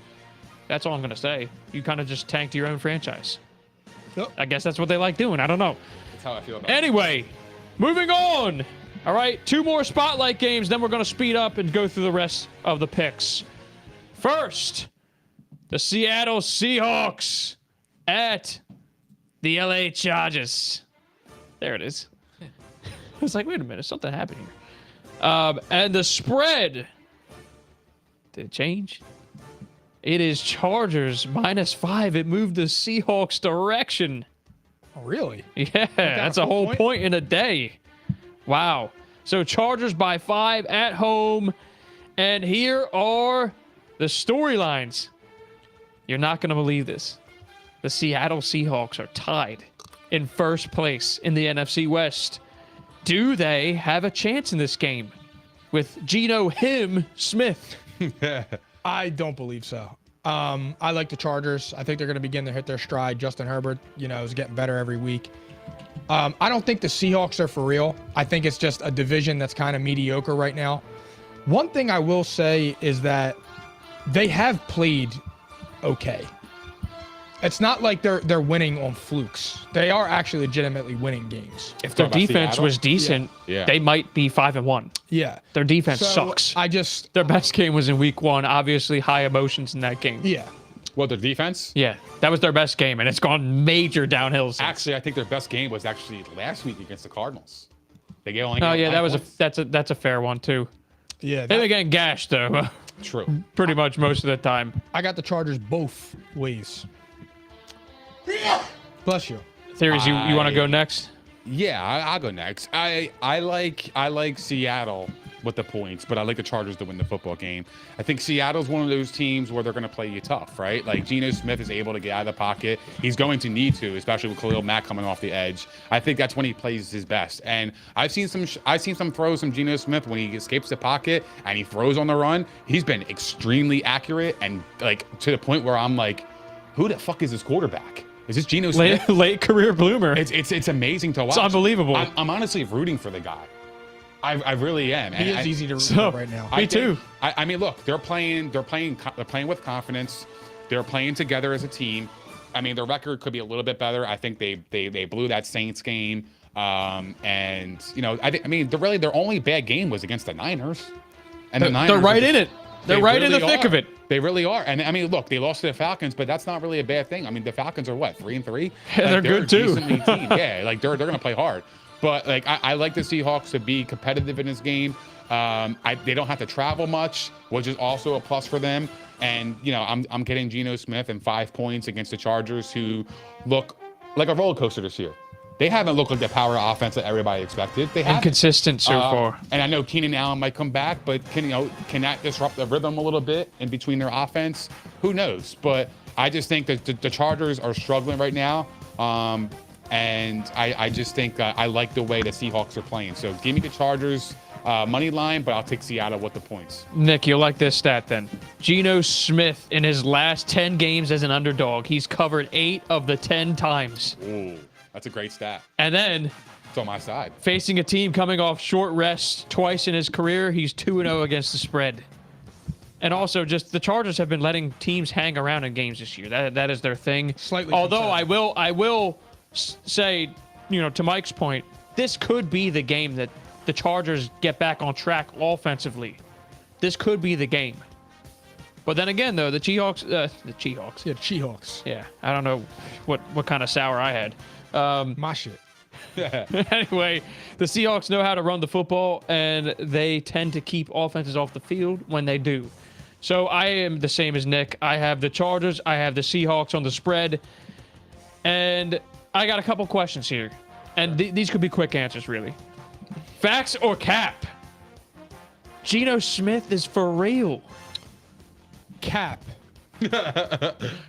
That's all I'm going to say. You kind of just tanked your own franchise. Yep. I guess that's what they like doing. I don't know. That's how I feel about Anyway, moving on. All right, 2 more spotlight games, then we're going to speed up and go through the rest of the picks. First, the Seattle Seahawks at the LA Chargers. There it is. I was like, wait a minute, something happened here. And the spread, did it change? It is Chargers -5. It moved the Seahawks direction. Oh, really? Yeah, that's a whole point in a day. Wow. So Chargers by 5 at home. And here are the storylines. You're not going to believe this. The Seattle Seahawks are tied in first place in the NFC West. Do they have a chance in this game with Geno Smith? I don't believe so. I like the Chargers. I think they're going to begin to hit their stride. Justin Herbert, is getting better every week. I don't think the Seahawks are for real. I think it's just a division that's kind of mediocre right now. One thing I will say is that they have played okay. It's not like they're winning on flukes. They are actually legitimately winning games. If their defense was decent, they might be 5-1. Yeah. Their defense sucks. Their best game was in week 1. Obviously, high emotions in that game. Yeah. Well, their defense? Yeah, that was their best game, and it's gone major downhill since. Actually, I think their best game was actually last week against the Cardinals. They only that's a fair one too. Yeah. They're getting gashed though. True. Pretty much most of the time. I got the Chargers both ways. Bless you. Theories, you want to go next? Yeah, I'll go next. I like Seattle with the points, but I like the Chargers to win the football game. I think Seattle's one of those teams where they're going to play you tough, right? Like Geno Smith is able to get out of the pocket. He's going to need to, especially with Khalil Mack coming off the edge. I think that's when he plays his best. And I've seen some throws from Geno Smith when he escapes the pocket and he throws on the run. He's been extremely accurate and like to the point where I'm like, who the fuck is this quarterback? Is this Geno Smith? Late career bloomer. It's amazing to watch. It's unbelievable. I'm honestly rooting for the guy. I really am. He is easy to root for right now. Me too. I mean, look, they're playing with confidence. They're playing together as a team. I mean, their record could be a little bit better. I think they blew that Saints game. And their only bad game was against the Niners. And the Niners, they're right in it. They're right in the thick of it. They really are. And I mean, look, they lost to the Falcons, but that's not really a bad thing. I mean, the Falcons are what, 3-3? Yeah, they're good too. Team. Yeah, like they're going to play hard. But like I like the Seahawks to be competitive in this game. They don't have to travel much, which is also a plus for them. And I'm getting Geno Smith and 5 points against the Chargers, who look like a roller coaster this year. They haven't looked like the power offense that everybody expected. They have inconsistent so far. And I know Keenan Allen might come back, but can that disrupt the rhythm a little bit in between their offense? Who knows? But I just think that the Chargers are struggling right now. And I just think I like the way the Seahawks are playing. So give me the Chargers money line, but I'll take Seattle with the points. Nick, you'll like this stat then. Geno Smith, in his last 10 games as an underdog, he's covered 8 of the 10 times. Ooh, that's a great stat. And then it's on my side. Facing a team coming off short rest twice in his career, he's 2-0 against the spread. And also, just the Chargers have been letting teams hang around in games this year. That is their thing. Slightly. Although I will say, to Mike's point, this could be the game that the Chargers get back on track offensively. This could be the game. But then again, though, the Seahawks. Yeah, Seahawks. Yeah, I don't know what kind of sour I had. My shit. Anyway, the Seahawks know how to run the football, and they tend to keep offenses off the field when they do. So I am the same as Nick. I have the Chargers. I have the Seahawks on the spread. And I got a couple questions here. And these could be quick answers, really. Facts or cap? Geno Smith is for real. Cap.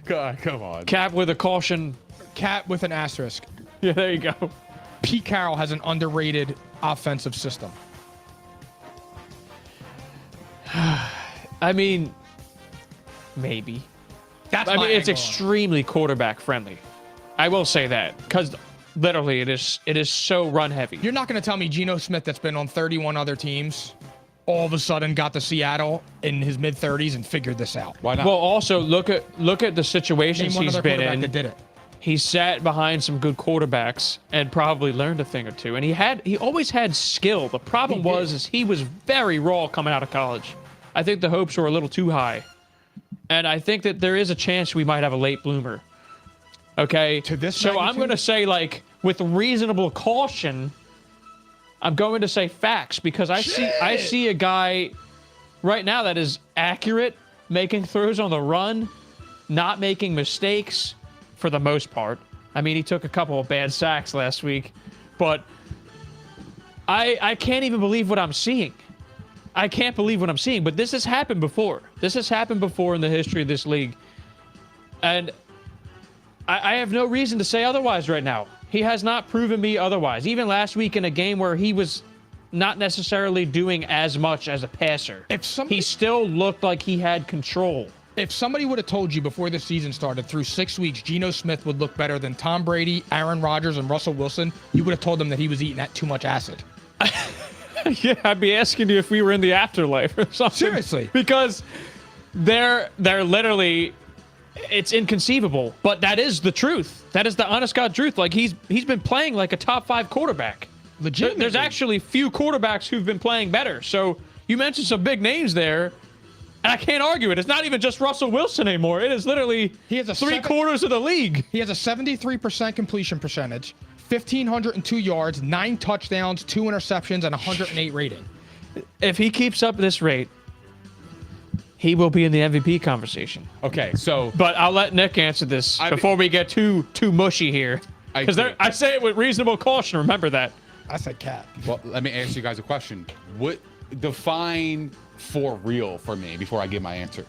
God, come on. Cap with a caution. Cap with an asterisk. Yeah, there you go. Pete Carroll has an underrated offensive system. I mean, maybe. It's extremely quarterback friendly. I will say that, because literally it is so run heavy. You're not going to tell me Geno Smith, that's been on 31 other teams, all of a sudden got to Seattle in his mid-30s and figured this out. Why not? Well, also look at the situations he's been in. That did it. He sat behind some good quarterbacks and probably learned a thing or two. And he always had skill. The problem was he was very raw coming out of college. I think the hopes were a little too high. And I think that there is a chance we might have a late bloomer. Okay? To this so magnitude? I'm going to say, like, with reasonable caution, I'm going to say facts because I see a guy right now that is accurate, making throws on the run, not making mistakes for the most part. I mean, he took a couple of bad sacks last week, but I can't even believe what I'm seeing. I can't believe what I'm seeing, but this has happened before. This has happened before in the history of this league. And I have no reason to say otherwise right now. He has not proven me otherwise. Even last week in a game where he was not necessarily doing as much as a passer, he still looked like he had control. If somebody would have told you before the season started, through 6 weeks, Geno Smith would look better than Tom Brady, Aaron Rodgers, and Russell Wilson, you would have told them that he was eating that too much acid. Yeah, I'd be asking you if we were in the afterlife or something. Seriously. Because they're literally, it's inconceivable, but that is the truth. That is the honest God truth. Like, he's been playing like a top 5 quarterback. Legitimately. There's actually few quarterbacks who've been playing better. So you mentioned some big names there, and I can't argue it. It's not even just Russell Wilson anymore. It is literally three-quarters of the league. He has a 73% completion percentage, 1,502 yards, 9 touchdowns, 2 interceptions, and 108 rating. If he keeps up this rate, he will be in the MVP conversation. Okay, so But I'll let Nick answer this before we get too mushy here. Because I say it with reasonable caution. Remember that. I said cat. well, let me ask you guys a question. What define for real for me before I give my answer?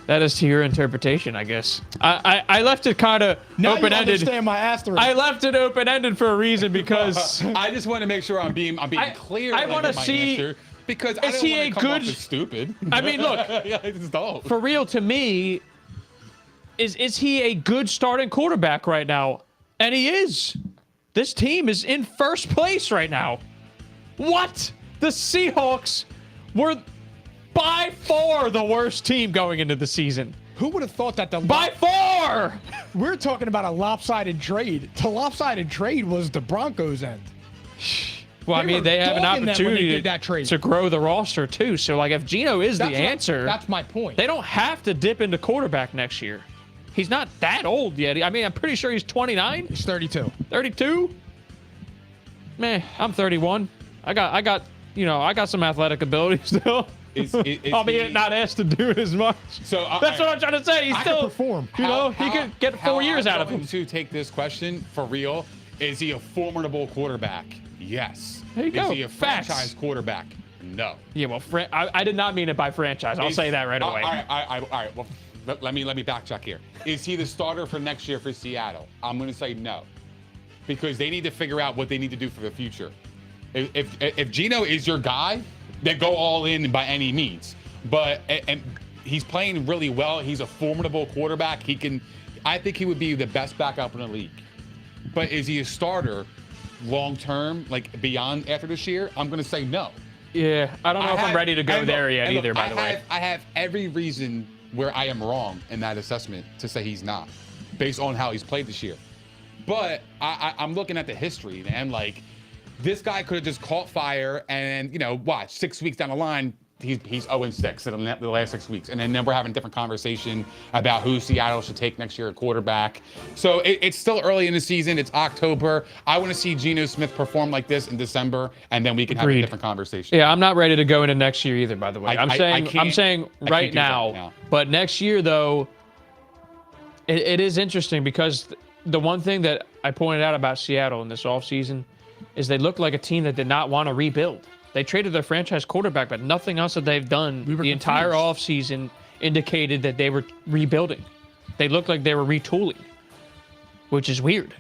That is to your interpretation, I guess. I left it kind of open-ended. You understand my asterisk. I left it open-ended for a reason because I just want to make sure I'm being clear. I want to my see answer because I is don't he want a to come good off as stupid. I mean, look, Yeah, I just don't. for real to me, is he a good starting quarterback right now? And he is. This team is in first place right now. What? The Seahawks were by far the worst team going into the season. Who would have thought that By far! We're talking about a lopsided trade. The lopsided trade was the Broncos' end. Well, I mean, they have an dogging them when they opportunity did that trade. to grow the roster, too. So, like, if Geno is the answer, That's my point. they don't have to dip into quarterback next year. He's not that old yet. I mean, I'm pretty sure he's 29, He's 32. 32. Man, I'm 31. I got some athletic ability still. Albeit not asked to do it as much. So that's what I'm trying to say. He's still perform. He could get 4 years out of him. To take this question for real, is he a formidable quarterback? Yes. There you go. Is he a Facts. franchise quarterback? No. Yeah, well, I did not mean it by franchise. I'll say that right away. All right. Well, let me backtrack here. Is he the starter for next year for Seattle? I'm going to say no, because they need to figure out what they need to do for the future. If Geno is your guy, then go all in by any means. But and he's playing really well. He's a formidable quarterback. I think he would be the best backup in the league. But is he a starter long term, like beyond after this year? I'm going to say no. Yeah, I don't know if I'm ready to go there yet either, by the way. I have every reason where I am wrong in that assessment to say he's not, based on how he's played this year. But I'm looking at the history, man. Like, this guy could have just caught fire and, watch, 6 weeks down the line, he's 0-6 in the last 6 weeks. And then we're having a different conversation about who Seattle should take next year at quarterback. So it's still early in the season. It's October. I want to see Geno Smith perform like this in December, and then we can have a different conversation. Yeah, I'm not ready to go into next year either, by the way. I'm saying right right now. But next year, though, it is interesting because the one thing that I pointed out about Seattle in this offseason is they looked like a team that did not want to rebuild. They traded their franchise quarterback, but nothing else that they've done the entire offseason indicated that they were rebuilding. They looked like they were retooling, which is weird.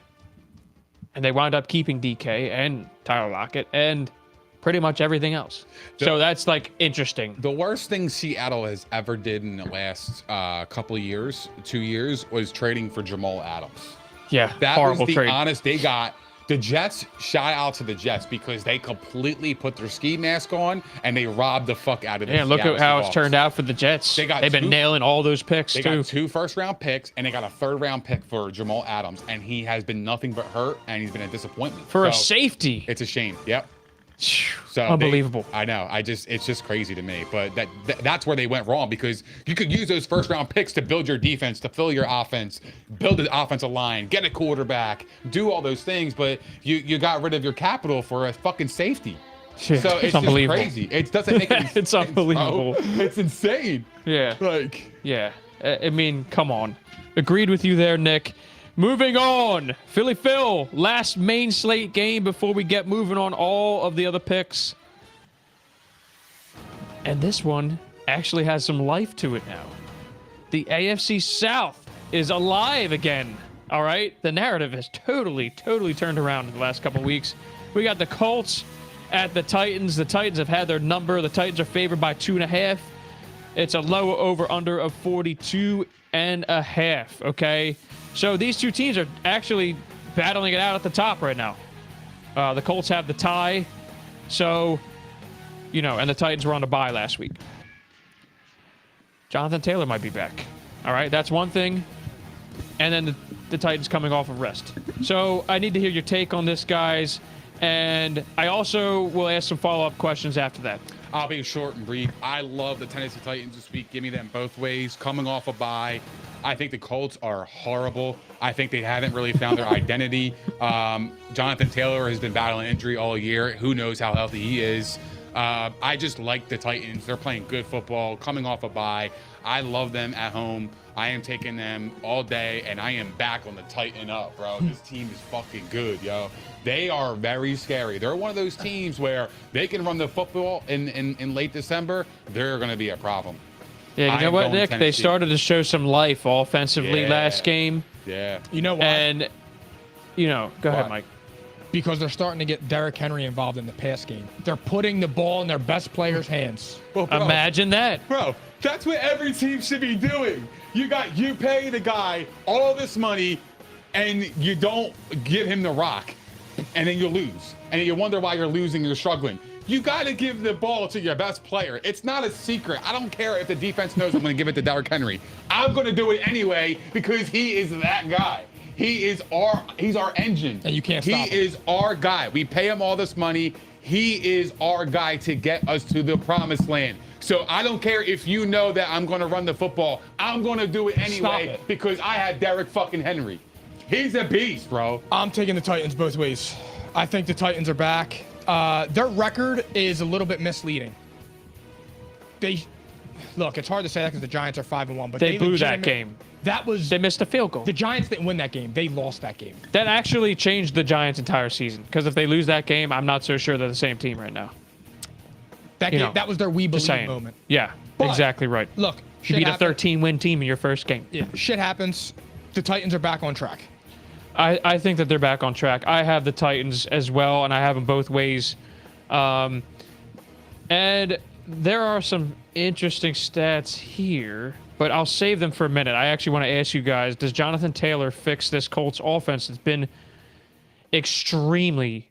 And they wound up keeping DK and Tyler Lockett and pretty much everything else. So that's like interesting. The worst thing Seattle has ever did in the last couple of years, 2 years, was trading for Jamal Adams. Yeah, that horrible was the trade. honest. They got the Jets. Shout out to the Jets because they completely put their ski mask on and they robbed the fuck out of the Yeah, look at how it's turned out for the Jets. They've been nailing all those picks They too. got 2 first-round picks and they got a 3rd-round pick for Jamal Adams, and he has been nothing but hurt and he's been a disappointment For a safety. It's a shame. Yep. So Unbelievable. I know. It's just crazy to me. But that's where they went wrong, because you could use those first round picks to build your defense, to fill your offense, build an offensive line, get a quarterback, do all those things. But you got rid of your capital for a fucking safety. Yeah, So it's just unbelievable. crazy. It doesn't make any sense. It's unbelievable. Bro. It's insane. Yeah. Like, Yeah. I mean, come on. Agreed with you there, Nick. Moving on. Philly Phil, last main slate game before we get moving on all of the other picks. And this one actually has some life to it now. The AFC South is alive again. All right? The narrative has totally turned around in the last couple of weeks. We got the Colts at the Titans. The Titans have had their number. The Titans are favored by 2.5. It's a low over-under of 42.5, okay? So these two teams are actually battling it out at the top right now. The Colts have the tie. So, and the Titans were on a bye last week. Jonathan Taylor might be back. All right, that's one thing. And then the Titans coming off of rest. So I need to hear your take on this, guys. And I also will ask some follow-up questions after that. I'll be short and brief. I love the Tennessee Titans this week. Give me them both ways. Coming off a bye, I think the Colts are horrible. I think they haven't really found their identity. Jonathan Taylor has been battling injury all year. Who knows how healthy he is. I just like the Titans. They're playing good football, coming off a bye. I love them at home. I am taking them all day, and I am back on the Tighten up, bro. This team is fucking good, yo. They are very scary. They're one of those teams where they can run the football in late December. They're going to be a problem. Yeah, you know what, Nick? They started to show some life offensively last game. Yeah. You know why? And, go ahead, Mike. Because they're starting to get Derrick Henry involved in the pass game. They're putting the ball in their best players' hands. Well, bro, Imagine that. Bro, that's what every team should be doing. You pay the guy all this money, and you don't give him the rock, and then you lose. And then you wonder why you're losing, you're struggling. You got to give the ball to your best player. It's not a secret. I don't care if the defense knows I'm going to give it to Derrick Henry. I'm going to do it anyway because he is that guy. He's our engine. And you can't stop him. He is our guy. We pay him all this money. He is our guy to get us to the promised land. So I don't care if you know that I'm going to run the football. I'm going to do it anyway because I had Derrick fucking Henry. He's a beast, bro. I'm taking the Titans both ways. I think the Titans are back. Their record is a little bit misleading. Look, it's hard to say that because the Giants are 5-1, but They blew that game. They missed a field goal. The Giants didn't win that game. They lost that game. That actually changed the Giants' entire season. Because if they lose that game, I'm not so sure they're the same team right now. That was their we believe moment. Yeah, But, exactly right. Look, You beat a 13-win team in your first game. Yeah, shit happens. The Titans are back on track. I think that they're back on track. I have the Titans as well, and I have them both ways. And there are some interesting stats here, but I'll save them for a minute. I actually want to ask you guys, does Jonathan Taylor fix this Colts offense that's been extremely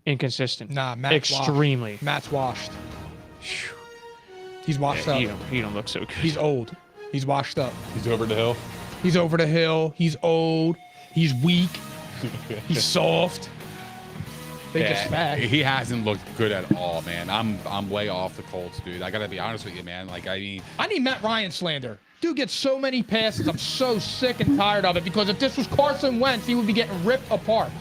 inconsistent? Nah, Matt's extremely. Washed. Matt's washed. He's washed up. He don't look so good. He's old. He's washed up. He's over the hill. He's over the hill. He's old. He's weak. He's soft. They just smash. He hasn't looked good at all, man. I'm way off the Colts, dude. I gotta be honest with you, man. I need Matt Ryan slander. Dude gets so many passes. I'm so sick and tired of it because if this was Carson Wentz, he would be getting ripped apart.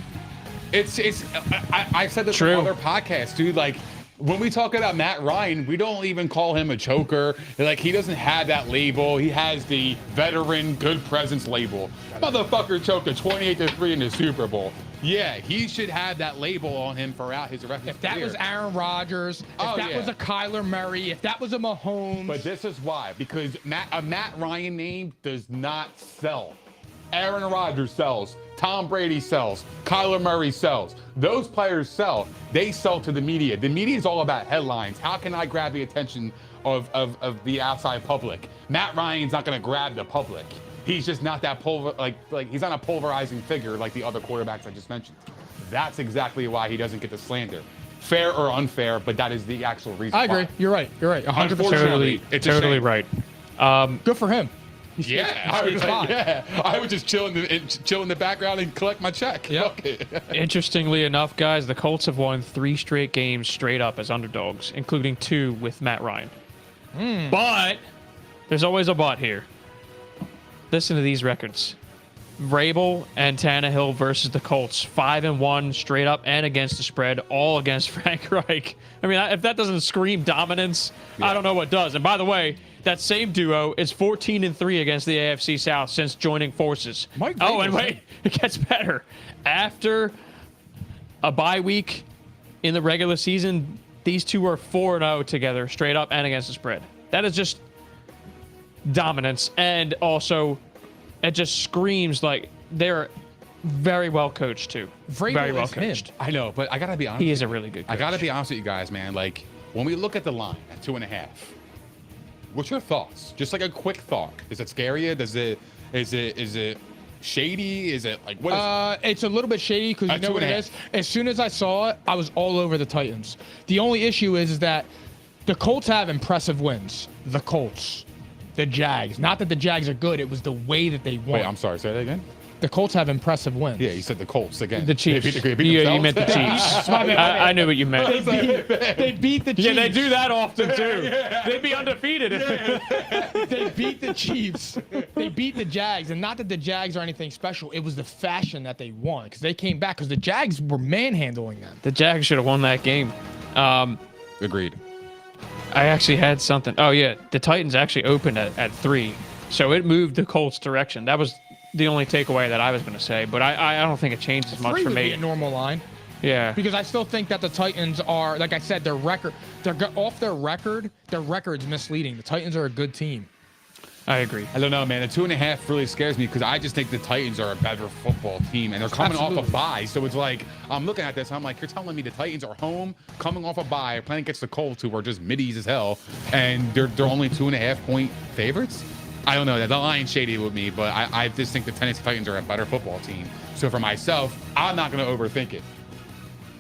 I said this on other podcasts, dude. Like, when we talk about Matt Ryan, we don't even call him a choker. Like, he doesn't have that label. He has the veteran good presence label. Motherfucker choked a 28-3 in the Super Bowl. Yeah, he should have that label on him throughout his rest of his If that was Aaron Rodgers, if that was a Kyler Murray, if that was a Mahomes. But this is why. Because a Matt Ryan name does not sell. Aaron Rodgers sells. Tom Brady sells. Kyler Murray sells. Those players sell. They sell to the media. The media is all about headlines. How can I grab the attention of the outside public? Matt Ryan's not going to grab the public. He's just not that he's not a pulverizing figure like the other quarterbacks I just mentioned. That's exactly why he doesn't get the slander. Fair or unfair, but that is the actual reason. I agree. You're right. 100%. Totally right. Good for him. Yeah, I was like, yeah. I would just chill in the background and collect my check. Yep. Fuck it. Interestingly enough, guys, the Colts have won 3 straight games straight up as underdogs, including 2 with Matt Ryan. But there's always a but here. Listen to these records. Vrabel and Tannehill versus the Colts, 5-1 straight up and against the spread, all against Frank Reich. I mean, if that doesn't scream dominance, I don't know what does. And by the way, that same duo is 14-3 against the AFC South since joining forces. Mike Oh, and Vrabel's wait, it gets better. After a bye week in the regular season, these two are 4-0 together, straight up and against the spread. That is just dominance, and also it just screams like they're very well coached too. Vrabel Very well is him. coached. I know, but I gotta be honest. He is a really good coach. I gotta be honest with you guys, man. Like when we look at the line at 2.5, what's your thoughts? Just like a quick thought. Does it scare you? Is it shady? Is it like what is It's a little bit shady because you At know what it 2.5. is. As soon as I saw it, I was all over the Titans. The only issue is that the Colts have impressive wins. The Colts, the Jags. Not that the Jags are good. It was the way that they won. Wait, I'm sorry. Say that again. The Colts have impressive wins. Yeah, you said the Colts again. The Chiefs. They beat You themselves? meant the Chiefs. I knew what you meant. They beat the Chiefs. Yeah, they do that often too. They'd be undefeated. They beat the Chiefs. They beat the Jags, and not that the Jags are anything special. It was the fashion that they won because they came back because the Jags were manhandling them. The Jags should have won that game. Agreed. I actually had something. Oh yeah, the Titans actually opened at 3, so it moved the Colts' direction. That was the only takeaway that I was going to say, but I don't think it changes much 3 for would be me. a normal line. Yeah. Because I still think that the Titans are, like I said, off their record. Their record's misleading. The Titans are a good team. I agree. I don't know, man. The 2.5 really scares me because I just think the Titans are a better football team, and they're coming off a bye. So it's like I'm looking at this. I'm like, you're telling me the Titans are home, coming off a bye, playing against the Colts, who are just middies as hell, and they're only 2.5 point favorites. I don't know. The line's shady with me, but I just think the Tennessee Titans are a better football team. So for myself, I'm not going to overthink it,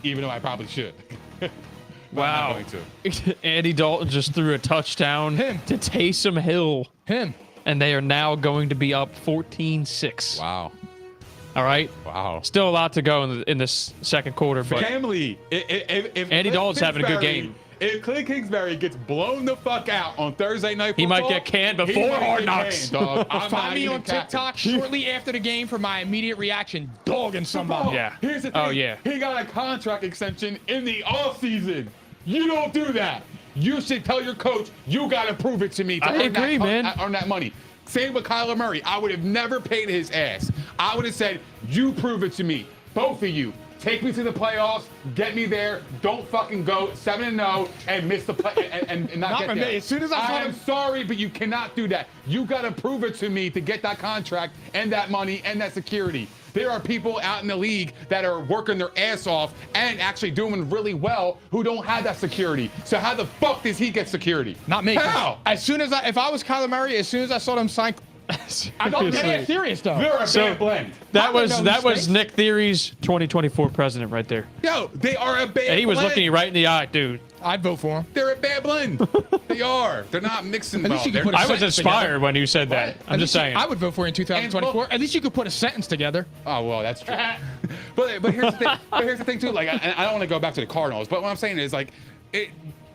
even though I probably should. But I'm not going to. Andy Dalton just threw a touchdown to Taysom Hill. And they are now going to be up 14-6. Wow. All right. Wow. Still a lot to go in this second quarter, but Family. If Andy Dalton's having a good game. If Clint Kingsbury gets blown the fuck out on Thursday night football, He might get canned before Hard Knocks. Find me on TikTok shortly after the game for my immediate reaction, dogging somebody. Yeah. Here's the thing. Oh, yeah. He got a contract extension in the offseason. You don't do that. You should tell your coach, you got to prove it to me. I agree, man. Earn that money. Same with Kyler Murray. I would have never paid his ass. I would have said, you prove it to me. Both of you. Take me to the playoffs. Get me there. Don't fucking go 7-0 and miss the play and not get for there. me. As soon as I saw am him- sorry, but you cannot do that. You got to prove it to me to get that contract and that money and that security. There are people out in the league that are working their ass off and actually doing really well who don't have that security. So how the fuck does he get security? Not me. How? If I was Kyler Murray, as soon as I saw them sign, I don't get serious though. They're a So- bad blend. that was mistakes. Nick Theory's 2024 president right there. Yo, they are a bad And he was blend. looking you right in the eye, dude. I'd vote for him. They're a bad blend. They are. They're not mixing At well. least you can They're- put a I was sentence inspired together. when you said that. I'm At just least you- saying. I would vote for you in 2024. And- At least you could put a sentence together. Oh well, that's true. but here's the thing. But here's the thing too. Like I don't want to go back to the Cardinals, but what I'm saying is like,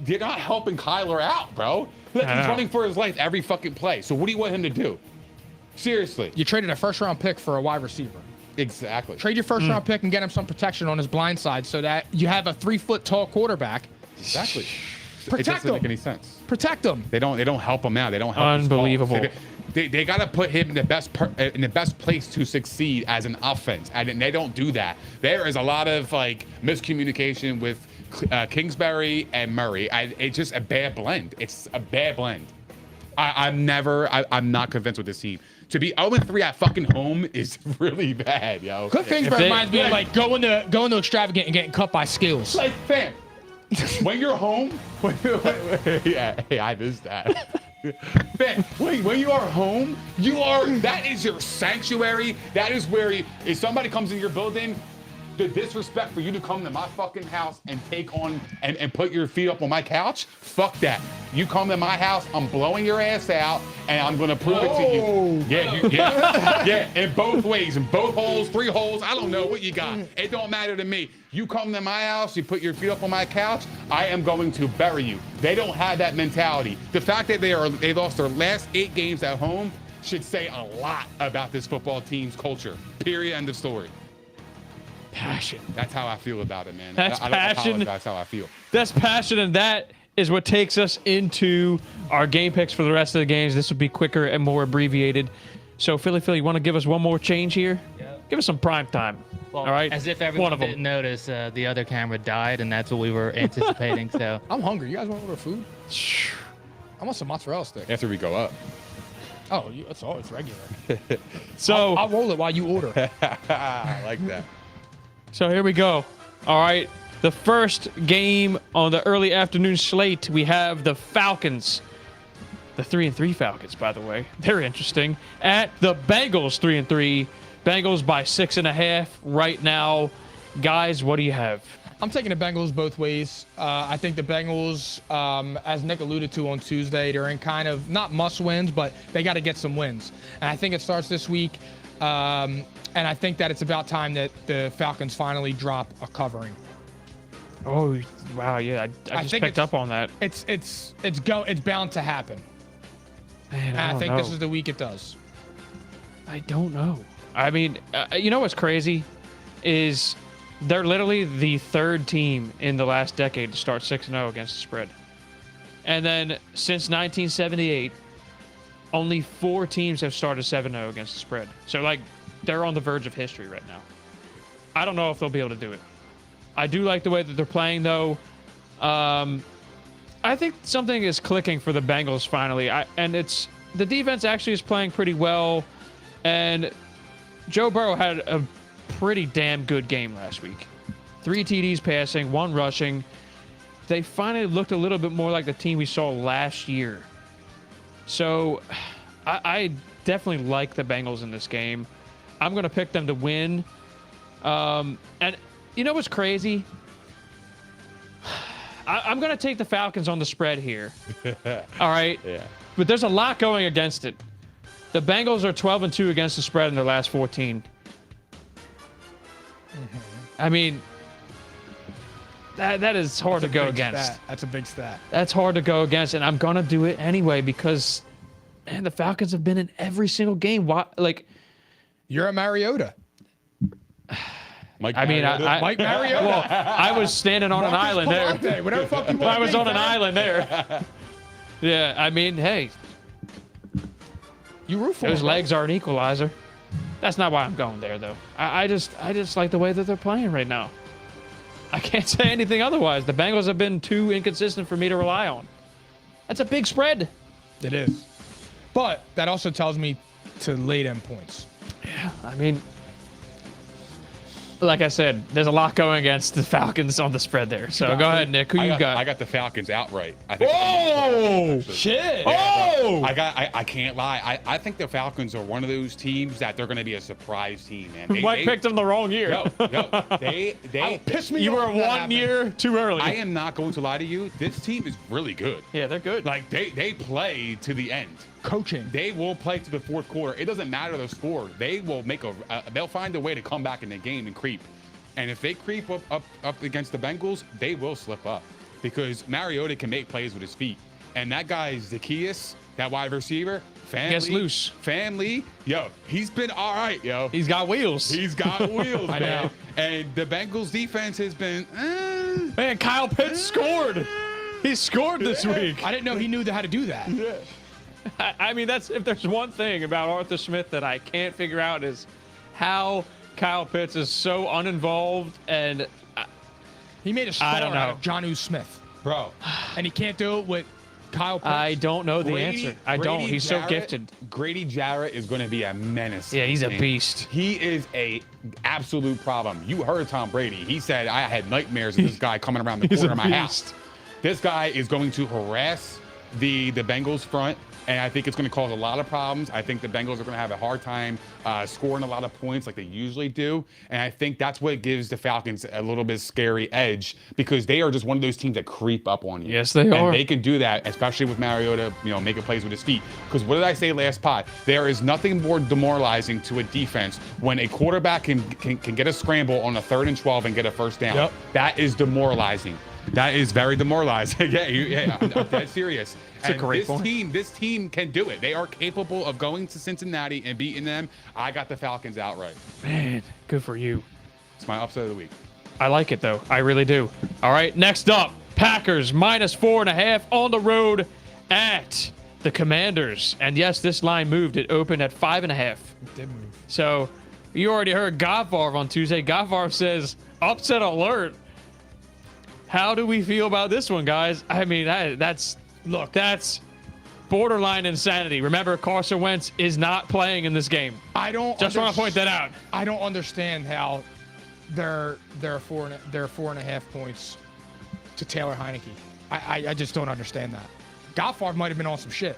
you're not helping Kyler out, bro. Like, I he's know. running for his life every fucking play. So what do you want him to do? Seriously. You traded a first-round pick for a wide receiver. Exactly. Trade your first-round pick and get him some protection on his blind side so that you have a 3-foot-tall quarterback. Exactly. It Protect doesn't make him. any sense. Protect him. They don't help him out. They don't help his Unbelievable. cause. They got to put him in the best place to succeed as an offense, and they don't do that. There is a lot of like miscommunication with Kingsbury and Murray. It's just a bad blend. It's a bad blend. I'm not convinced with this team. To be 0-3 at fucking home is really bad, yo. Cliff Kingsbury they- reminds me of like going to extravagant and getting cut by skills. Like, fam, when you're home, yeah, hey, I missed that. Man, when you are home, that is your sanctuary. That is where if somebody comes in your building, The disrespect for you to come to my fucking house and take on and put your feet up on my couch, fuck that. You come to my house, I'm blowing your ass out, and I'm gonna prove it to you. Yeah, in both ways, in both holes, 3 holes, I don't know what you got. It don't matter to me. You come to my house, you put your feet up on my couch, I am going to bury you. They don't have that mentality. The fact that they lost their last 8 games at home should say a lot about this football team's culture. Period. End of story. Passion. That's how I feel about it, man. That's I don't passion. apologize. That's how I feel. That's passion, and that is what takes us into our game picks for the rest of the games. This will be quicker and more abbreviated. So, Philly, you want to give us one more change here? Yep. Give us some prime time. Well, all right? As if one everyone of them. didn't notice, the other camera died, and that's what we were anticipating. So I'm hungry. You guys want to order food? I want some mozzarella sticks. After we go up. Oh, that's all. It's regular. So, I'll roll it while you order. I like that. So here we go. All right. The first game on the early afternoon slate, we have the Falcons. The 3-3 Falcons, by the way. They're interesting. At the Bengals, 3-3. Bengals by 6.5 right now. Guys, what do you have? I'm taking the Bengals both ways. I think the Bengals, as Nick alluded to on Tuesday, they're in kind of not must wins, but they got to get some wins. And I think it starts this week. And I think that it's about time that the Falcons finally drop a covering. Oh, wow. Yeah, I just picked up on that. It's bound to happen. Man, And I think this is the week it does. I don't know. I mean, you know what's crazy is they're literally the 3rd team in the last decade to start 6-0 against the spread. And then since 1978, only 4 teams have started 7-0 against the spread. So, like, they're on the verge of history right now. I don't know if they'll be able to do it. I do like the way that they're playing, though. I think something is clicking for the Bengals finally. And it's the defense actually is playing pretty well. And Joe Burrow had a pretty damn good game last week. 3 TDs passing, 1 rushing. They finally looked a little bit more like the team we saw last year. So I definitely like the Bengals in this game. I'm going to pick them to win. And you know what's crazy? I'm going to take the Falcons on the spread here. All right? Yeah. But there's a lot going against it. The Bengals are 12-2 against the spread in their last 14. I mean, that is hard to go against. That's a big stat. That's hard to go against, and I'm going to do it anyway because, man, the Falcons have been in every single game. Why, like, You're a Mariota. Mike I mean, Mariota. Mike Mariota. well, I was standing on an island there. Palante, whatever the fuck you want. I was on an island there. Yeah, I mean, hey, You root for those him, legs are an equalizer. That's not why I'm going there, though. I just like the way that they're playing right now. I can't say anything otherwise. The Bengals have been too inconsistent for me to rely on. That's a big spread. It is. But that also tells me to lay them points. Yeah, I mean, like I said, there's a lot going against the Falcons on the spread there. So go ahead, Nick. Who you got? I got the Falcons outright. I think Oh, shit. Oh! I can't lie. I think the Falcons are one of those teams that they're going to be a surprise team, man. Mike picked them the wrong year. No, they Piss me You off were when that 1 happened. year too early. I am not going to lie to you. This team is really good. Yeah, they're good. Like they play to the end. Coaching. They will play to the 4th quarter. It doesn't matter the score. They will they'll find a way to come back in the game and creep. And if they creep up against the Bengals, they will slip up because Mariota can make plays with his feet. And that guy Zacchaeus, that wide receiver, Gets loose. Family, yo, he's been all right, yo. He's got wheels. He's got wheels, I man. know. And the Bengals defense has been. Man, Kyle Pitts scored. He scored this week. I didn't know he knew how to do that. I mean, that's if there's one thing about Arthur Smith that I can't figure out is how Kyle Pitts is so uninvolved and He made a star don't out know. of Jonnu Smith. Bro, And he can't do it with Kyle Pitts. I don't know the answer. I don't. Grady He's so Jarrett- gifted. Grady Jarrett is going to be a menace. Yeah, he's a man. beast. He is a absolute problem. You heard Tom Brady. He said, I had nightmares of this guy coming around the He's corner a of my beast. house. This guy is going to harass the Bengals front, and I think it's going to cause a lot of problems. I think the Bengals are going to have a hard time scoring a lot of points like they usually do, and I think that's what gives the Falcons a little bit scary edge because they are just one of those teams that creep up on you. Yes, they and are. They can do that, especially with Mariota, making plays with his feet. Because what did I say last pod? There is nothing more demoralizing to a defense when a quarterback can get a scramble on a 3rd and 12 and get a first down. Yep. That is demoralizing. That is very demoralizing. yeah, I'm dead serious. That's a great point. This team can do it. They are capable of going to Cincinnati and beating them. I got the Falcons outright. Man, good for you. It's my upset of the week. I like it, though. I really do. All right, next up, Packers -4.5 on the road at the Commanders. And yes, this line moved. It opened at 5.5. It did move. So you already heard Godfarv on Tuesday. Godfarv says, upset alert. How do we feel about this one, guys? I mean, that's borderline insanity. Remember, Carson Wentz is not playing in this game. I don't Just want to point that out. I don't understand how they're 4.5 points to Taylor Heineke. I just don't understand that. Goffard might have been on some shit.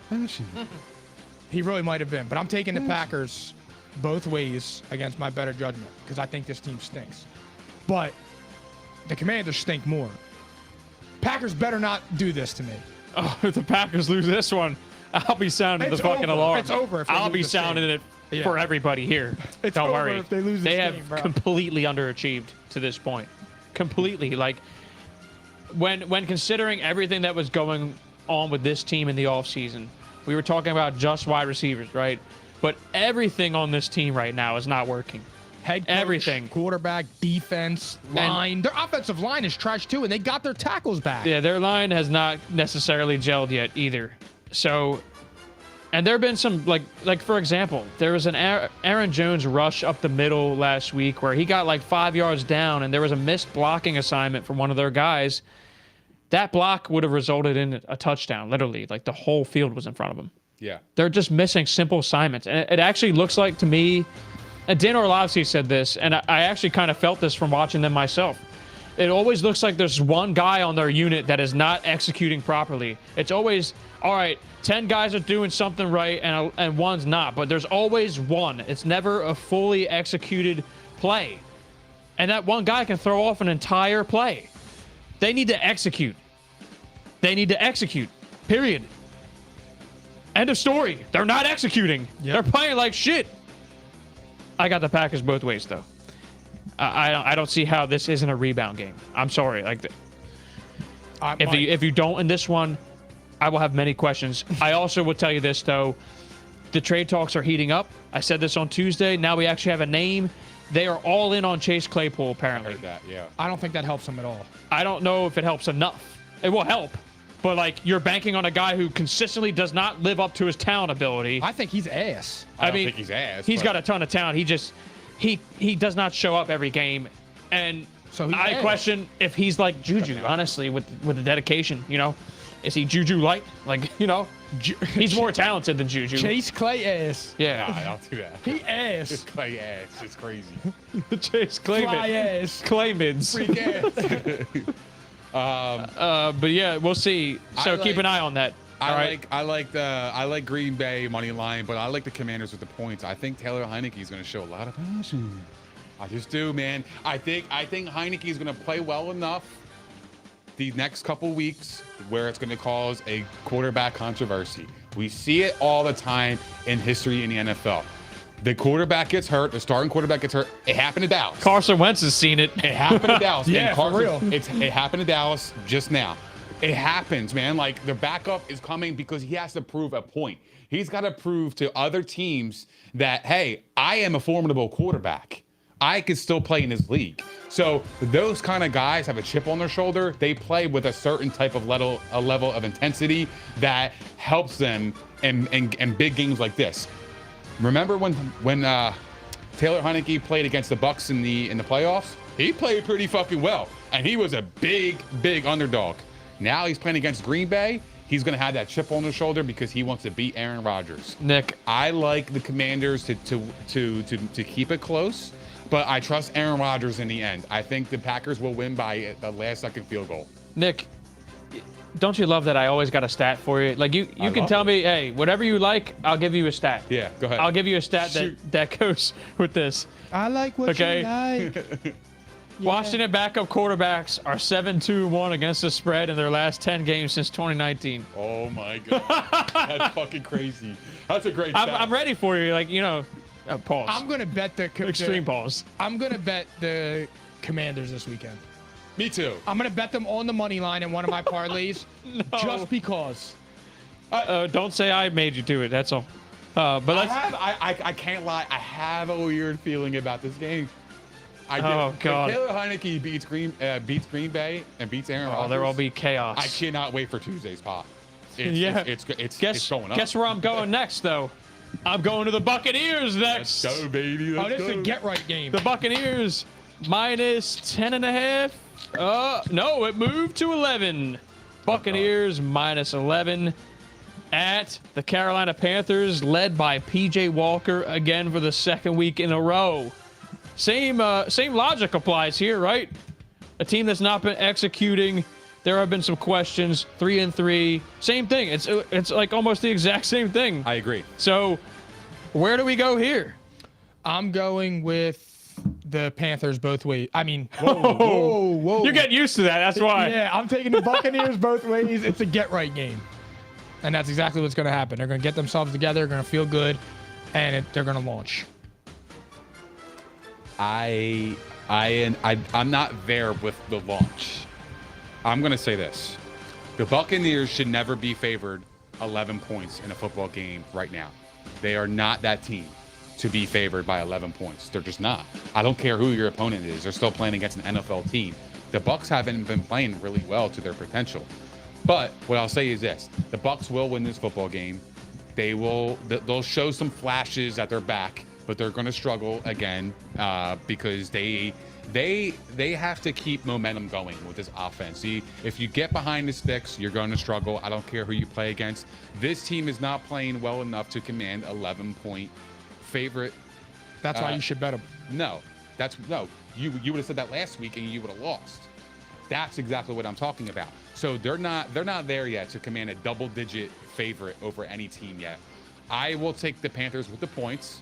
He really might have been. But I'm taking the Packers both ways against my better judgment because I think this team stinks. But the Commanders stink more. Packers better not do this to me. Oh, if the Packers lose this one, I'll be sounding the fucking alarm. It's over if they I'll lose be this sounding game. it for everybody here. Don't over worry. if they lose this have game, bro. completely underachieved to this point. Completely. Like, when considering everything that was going on with this team in the offseason, we were talking about just wide receivers, right? But everything on this team right now is not working. Head coach, Everything. quarterback, defense, line. Their offensive line is trash too, and they got their tackles back. Yeah, their line has not necessarily gelled yet either. So, and there have been some, like for example, there was an Aaron Jones rush up the middle last week where he got like 5 yards down, and there was a missed blocking assignment from one of their guys. That block would have resulted in a touchdown, literally. Like the whole field was in front of them. Yeah. They're just missing simple assignments. And it actually looks like to me, and Dan Orlovsky said this, and I actually kind of felt this from watching them myself. It always looks like there's one guy on their unit that is not executing properly. It's always, all right, 10 guys are doing something right and one's not, but there's always one. It's never a fully executed play. And that one guy can throw off an entire play. They need to execute. They need to execute, period. End of story. They're not executing. Yep. They're playing like shit. I got the Packers both ways, though. I don't see how this isn't a rebound game. I'm sorry. Like, if you don't in this one, I will have many questions. I also will tell you this, though. The trade talks are heating up. I said this on Tuesday. Now we actually have a name. They are all in on Chase Claypool, apparently. I heard that, yeah. I don't think that helps them at all. I don't know if it helps enough. It will help. But, like, you're banking on a guy who consistently does not live up to his talent ability. I think he's ass. I don't think he's ass. He's but- got a ton of talent. He does not show up every game. And So he's I ass. question if he's like Juju, honestly, with the dedication, you know. Is he Juju light? Like, you know, he's more talented than Juju. Chase Clay ass. Yeah. Nah, I'll do that. He ass. Clay ass. It's crazy. Chase Fly Clayman. ass. Claymids. Freak ass. But yeah, we'll see. So keep an eye on that. All right. I like Green Bay money line, but I like the Commanders with the points. I think Taylor Heineke is going to show a lot of passion. I just do, man. I think Heineke is going to play well enough the next couple weeks where it's going to cause a quarterback controversy. We see it all the time in history in the NFL. The quarterback gets hurt. The starting quarterback gets hurt. It happened to Dallas. Carson Wentz has seen it. It happened to Dallas. Yeah, And for real. It happened to Dallas just now. It happens, man. Like, the backup is coming because he has to prove a point. He's got to prove to other teams that, hey, I am a formidable quarterback. I could still play in this league. So those kind of guys have a chip on their shoulder. They play with a certain type of level of intensity that helps them in big games like this. Remember when Taylor Heineke played against the Bucs in the playoffs? He played pretty fucking well, and he was a big underdog. Now he's playing against Green Bay. He's going to have that chip on his shoulder because he wants to beat Aaron Rodgers. Nick, I like the Commanders to keep it close, but I trust Aaron Rodgers in the end. I think the Packers will win by the last second field goal. Nick, don't you love that I always got a stat for you? Like you can tell me, hey, whatever you like, I'll give you a stat. Yeah, go ahead. I'll give you a stat that goes with this. I like what you like. Washington backup quarterbacks are 7-2-1 against the spread in their last 10 games since 2019. Oh my god, that's fucking crazy. That's a great stat. I'm ready for you. Like, pause. I'm gonna bet Extreme pause. I'm gonna bet the Commanders this weekend. Me too. I'm gonna bet them on the money line in one of my parlays, just because. Don't say I made you do it. That's all. But let's. I can't lie. I have a weird feeling about this game. I do. Oh, God. If Taylor Heineke beats Green Bay and beats Aaron Rodgers, There will be chaos. I cannot wait for Tuesday's pot. It's going up. Guess where I'm going next, though? I'm going to the Buccaneers next. Let's go, baby. This is a get-right game. The Buccaneers minus 10.5. No, it moved to 11. Buccaneers minus 11 at the Carolina Panthers, led by PJ Walker again for the second week in a row. Same logic applies here, right? A team that's not been executing. There have been some questions. 3-3, same thing. It's like almost the exact same thing. I agree. So, where do we go here? I'm going with the Panthers both ways. I mean, whoa. You're getting used to that. That's why. Yeah, I'm taking the Buccaneers both ways. It's a get-right game. And that's exactly what's going to happen. They're going to get themselves together, they're going to feel good, and they're going to launch. I'm not there with the launch. I'm going to say this. The Buccaneers should never be favored 11 points in a football game right now. They are not that team to be favored by 11 points. They're just not. I don't care who your opponent is. They're still playing against an NFL team. The Bucs haven't been playing really well to their potential. But what I'll say is this. The Bucs will win this football game. They'll show some flashes at their back, but they're going to struggle again because they have to keep momentum going with this offense. See, if you get behind the sticks, you're going to struggle. I don't care who you play against. This team is not playing well enough to command 11-point favorite. That's why you should bet them. No, you would have said that last week and you would have lost. That's exactly what I'm talking about. So they're not there yet to command a double-digit favorite over any team yet. I will take the Panthers with the points,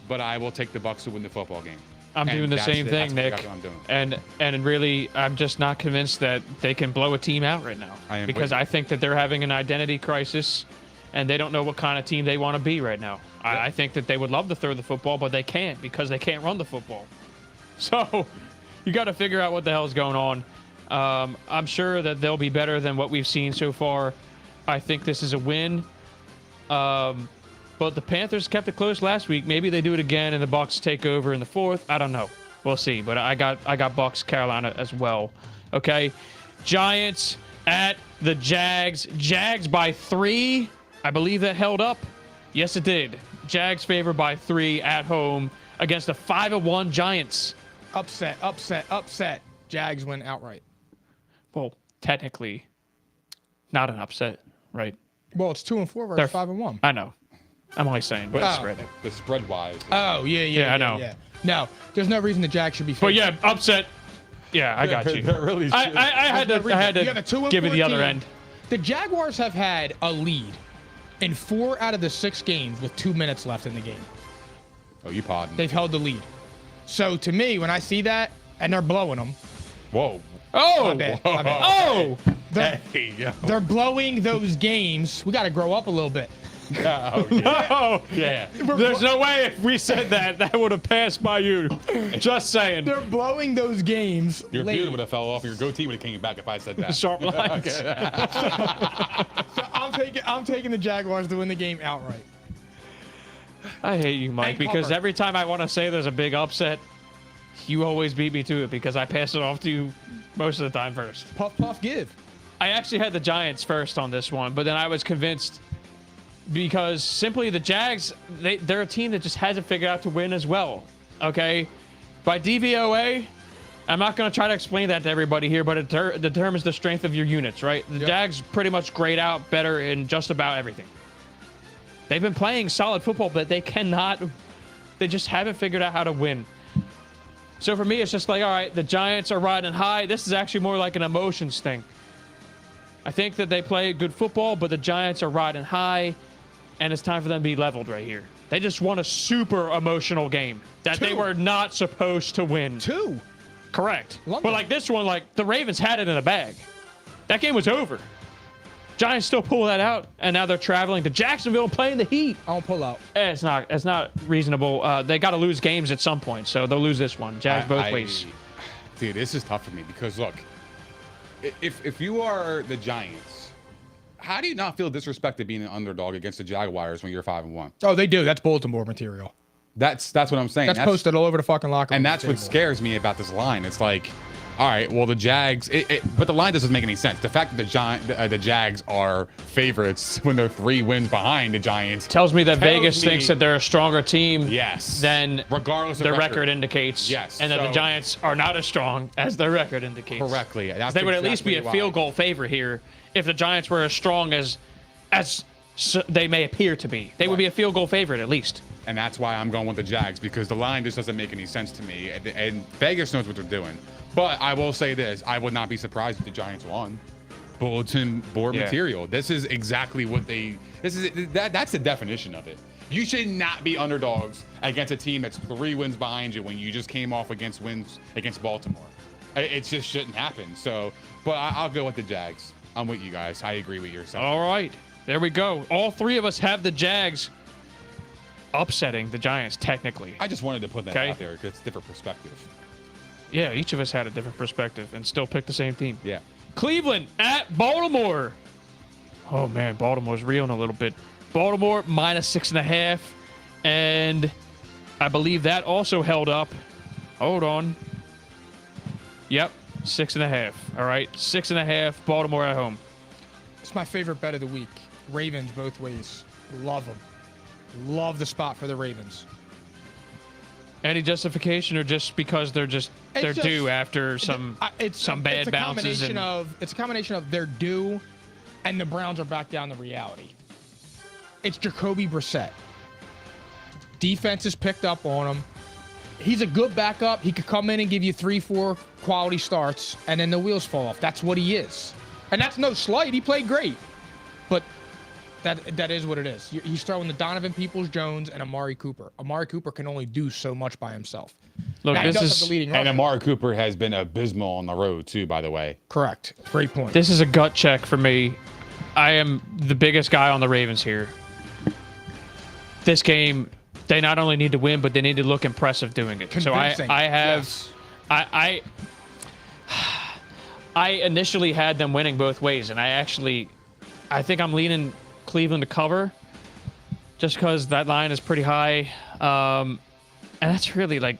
but I will take the Bucs to win the football game. I'm doing the same thing, Nick. That's what I'm doing. And really, I'm just not convinced that they can blow a team out right now. I think that they're having an identity crisis, and they don't know what kind of team they want to be right now. I think that they would love to throw the football, but they can't because they can't run the football. So you got to figure out what the hell's going on. I'm sure that they'll be better than what we've seen so far. I think this is a win. But the Panthers kept it close last week. Maybe they do it again and the Bucs take over in the fourth. I don't know. We'll see. But I got Bucs Carolina as well. Okay. Giants at the Jags. Jags by 3. I believe that held up. Yes, it did. Jags favored by 3 at home against the 5-1 Giants. Upset. Jags win outright. Well, technically, not an upset, right? Well, it's 2-4 versus 5-1. I know. I'm only saying, but the spread wise. Oh, yeah, I know. Yeah. No, there's no reason the Jags should be favored. But yeah, upset. Yeah, I got you. Really I had to give you the other end. The Jaguars have had a lead in 4 out of the 6 games with 2 minutes left in the game. Oh, you podding. They've held the lead. So to me, when I see that, and they're blowing them. Whoa. Oh! My bad. Oh! They're blowing those games. We got to grow up a little bit. Oh, yeah. No! Yeah. There's no way if we said that would have passed by you. Just saying. They're blowing those games. Your late. beard would have fell off. Your goatee would have came back if I said that. Sharp lines. So I'm taking the Jaguars to win the game outright. I hate you, Mike, Hey, because Puffer. every time I want to say there's a big upset, you always beat me to it because I pass it off to you most of the time first. Puff, puff, give. I actually had the Giants first on this one, but then I was convinced because simply the Jags, they're a team that just hasn't figured out to win as well. Okay? By DVOA, I'm not going to try to explain that to everybody here, but it determines the strength of your units, right? The Jags pretty much grade out better in just about everything. They've been playing solid football, but they just haven't figured out how to win. So for me, it's just like, all right, the Giants are riding high. This is actually more like an emotions thing. I think that they play good football, but the Giants are riding high, and it's time for them to be leveled right here. They just won a super emotional game that they were not supposed to win. 2. Correct. London. But like this one, like the Ravens had it in a bag. That game was over. Giants still pull that out, and now they're traveling to Jacksonville playing the Heat. I won't pull out. It's not reasonable. They got to lose games at some point, so they'll lose this one. Jags both ways. Dude, this is tough for me because look, if you are the Giants, how do you not feel disrespected being an underdog against the Jaguars when you're 5-1? Oh, they do. That's bulletin board material. That's what I'm saying. That's posted all over the fucking locker room. And that's what scares me about this line. It's like, all right, well, the Jags, but the line doesn't make any sense. The fact that the Jags are favorites when they're 3 wins behind the Giants tells me that Vegas thinks that they're a stronger team than regardless of their record indicates. Yes. And that the Giants are not as strong as their record indicates. Correctly. They would at least be a field goal favorite here if the Giants were as strong as they may appear to be. They would be a field goal favorite at least. And that's why I'm going with the Jags, because the line just doesn't make any sense to me. And Vegas knows what they're doing. But I will say this, I would not be surprised if the Giants won. Bulletin board material. This is exactly what that's the definition of it. You should not be underdogs against a team that's 3 wins behind you when you just came off against wins against Baltimore. It just shouldn't happen. So, but I'll go with the Jags. I'm with you guys. I agree with yourself. All right. There we go. All 3 of us have the Jags upsetting the Giants, technically. I just wanted to put that out there because it's a different perspective. Yeah, each of us had a different perspective and still picked the same team. Yeah. Cleveland at Baltimore. Oh, man, Baltimore's reeling a little bit. Baltimore -6.5. And I believe that also held up. Hold on. Yep, 6.5. All right, 6.5, Baltimore at home. It's my favorite bet of the week. Ravens both ways. Love them. Love the spot for the Ravens. Any justification, or just because they're due after some bad bounces? It's a combination of they're due, and the Browns are back down to reality. It's Jacoby Brissett. Defense is picked up on him. He's a good backup. He could come in and give you 3-4 quality starts, and then the wheels fall off. That's what he is, and that's no slight. He played great, but that is what it is. He's throwing the Donovan Peoples-Jones and Amari Cooper. Amari Cooper can only do so much by himself. Look, now, this is the leading and rusher. Amari Cooper has been abysmal on the road too, by the way. Correct. Great point. This is a gut check for me. I am the biggest guy on the Ravens here. This game, they not only need to win, but they need to look impressive doing it. Convincing. So I initially had them winning both ways, and I think I'm leaning Cleveland to cover just because that line is pretty high. And that's really like,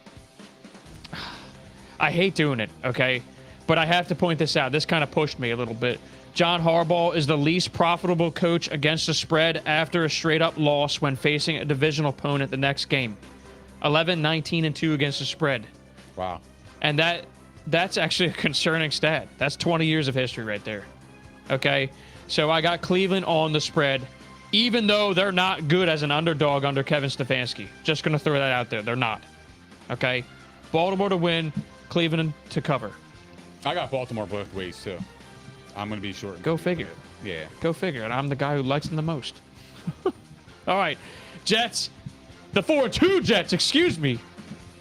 I hate doing it, okay? But I have to point this out. This kind of pushed me a little bit. John Harbaugh is the least profitable coach against the spread after a straight-up loss when facing a divisional opponent the next game. 11-19-2 against the spread. Wow. And that's actually a concerning stat. That's 20 years of history right there. Okay? So I got Cleveland on the spread, even though they're not good as an underdog under Kevin Stefanski. Just going to throw that out there. They're not. Okay? Baltimore to win, Cleveland to cover. I got Baltimore both ways, too. I'm going to be short. Go figure. Yeah. Go figure. And I'm the guy who likes them the most. All right. Jets. The 4-2 Jets, excuse me.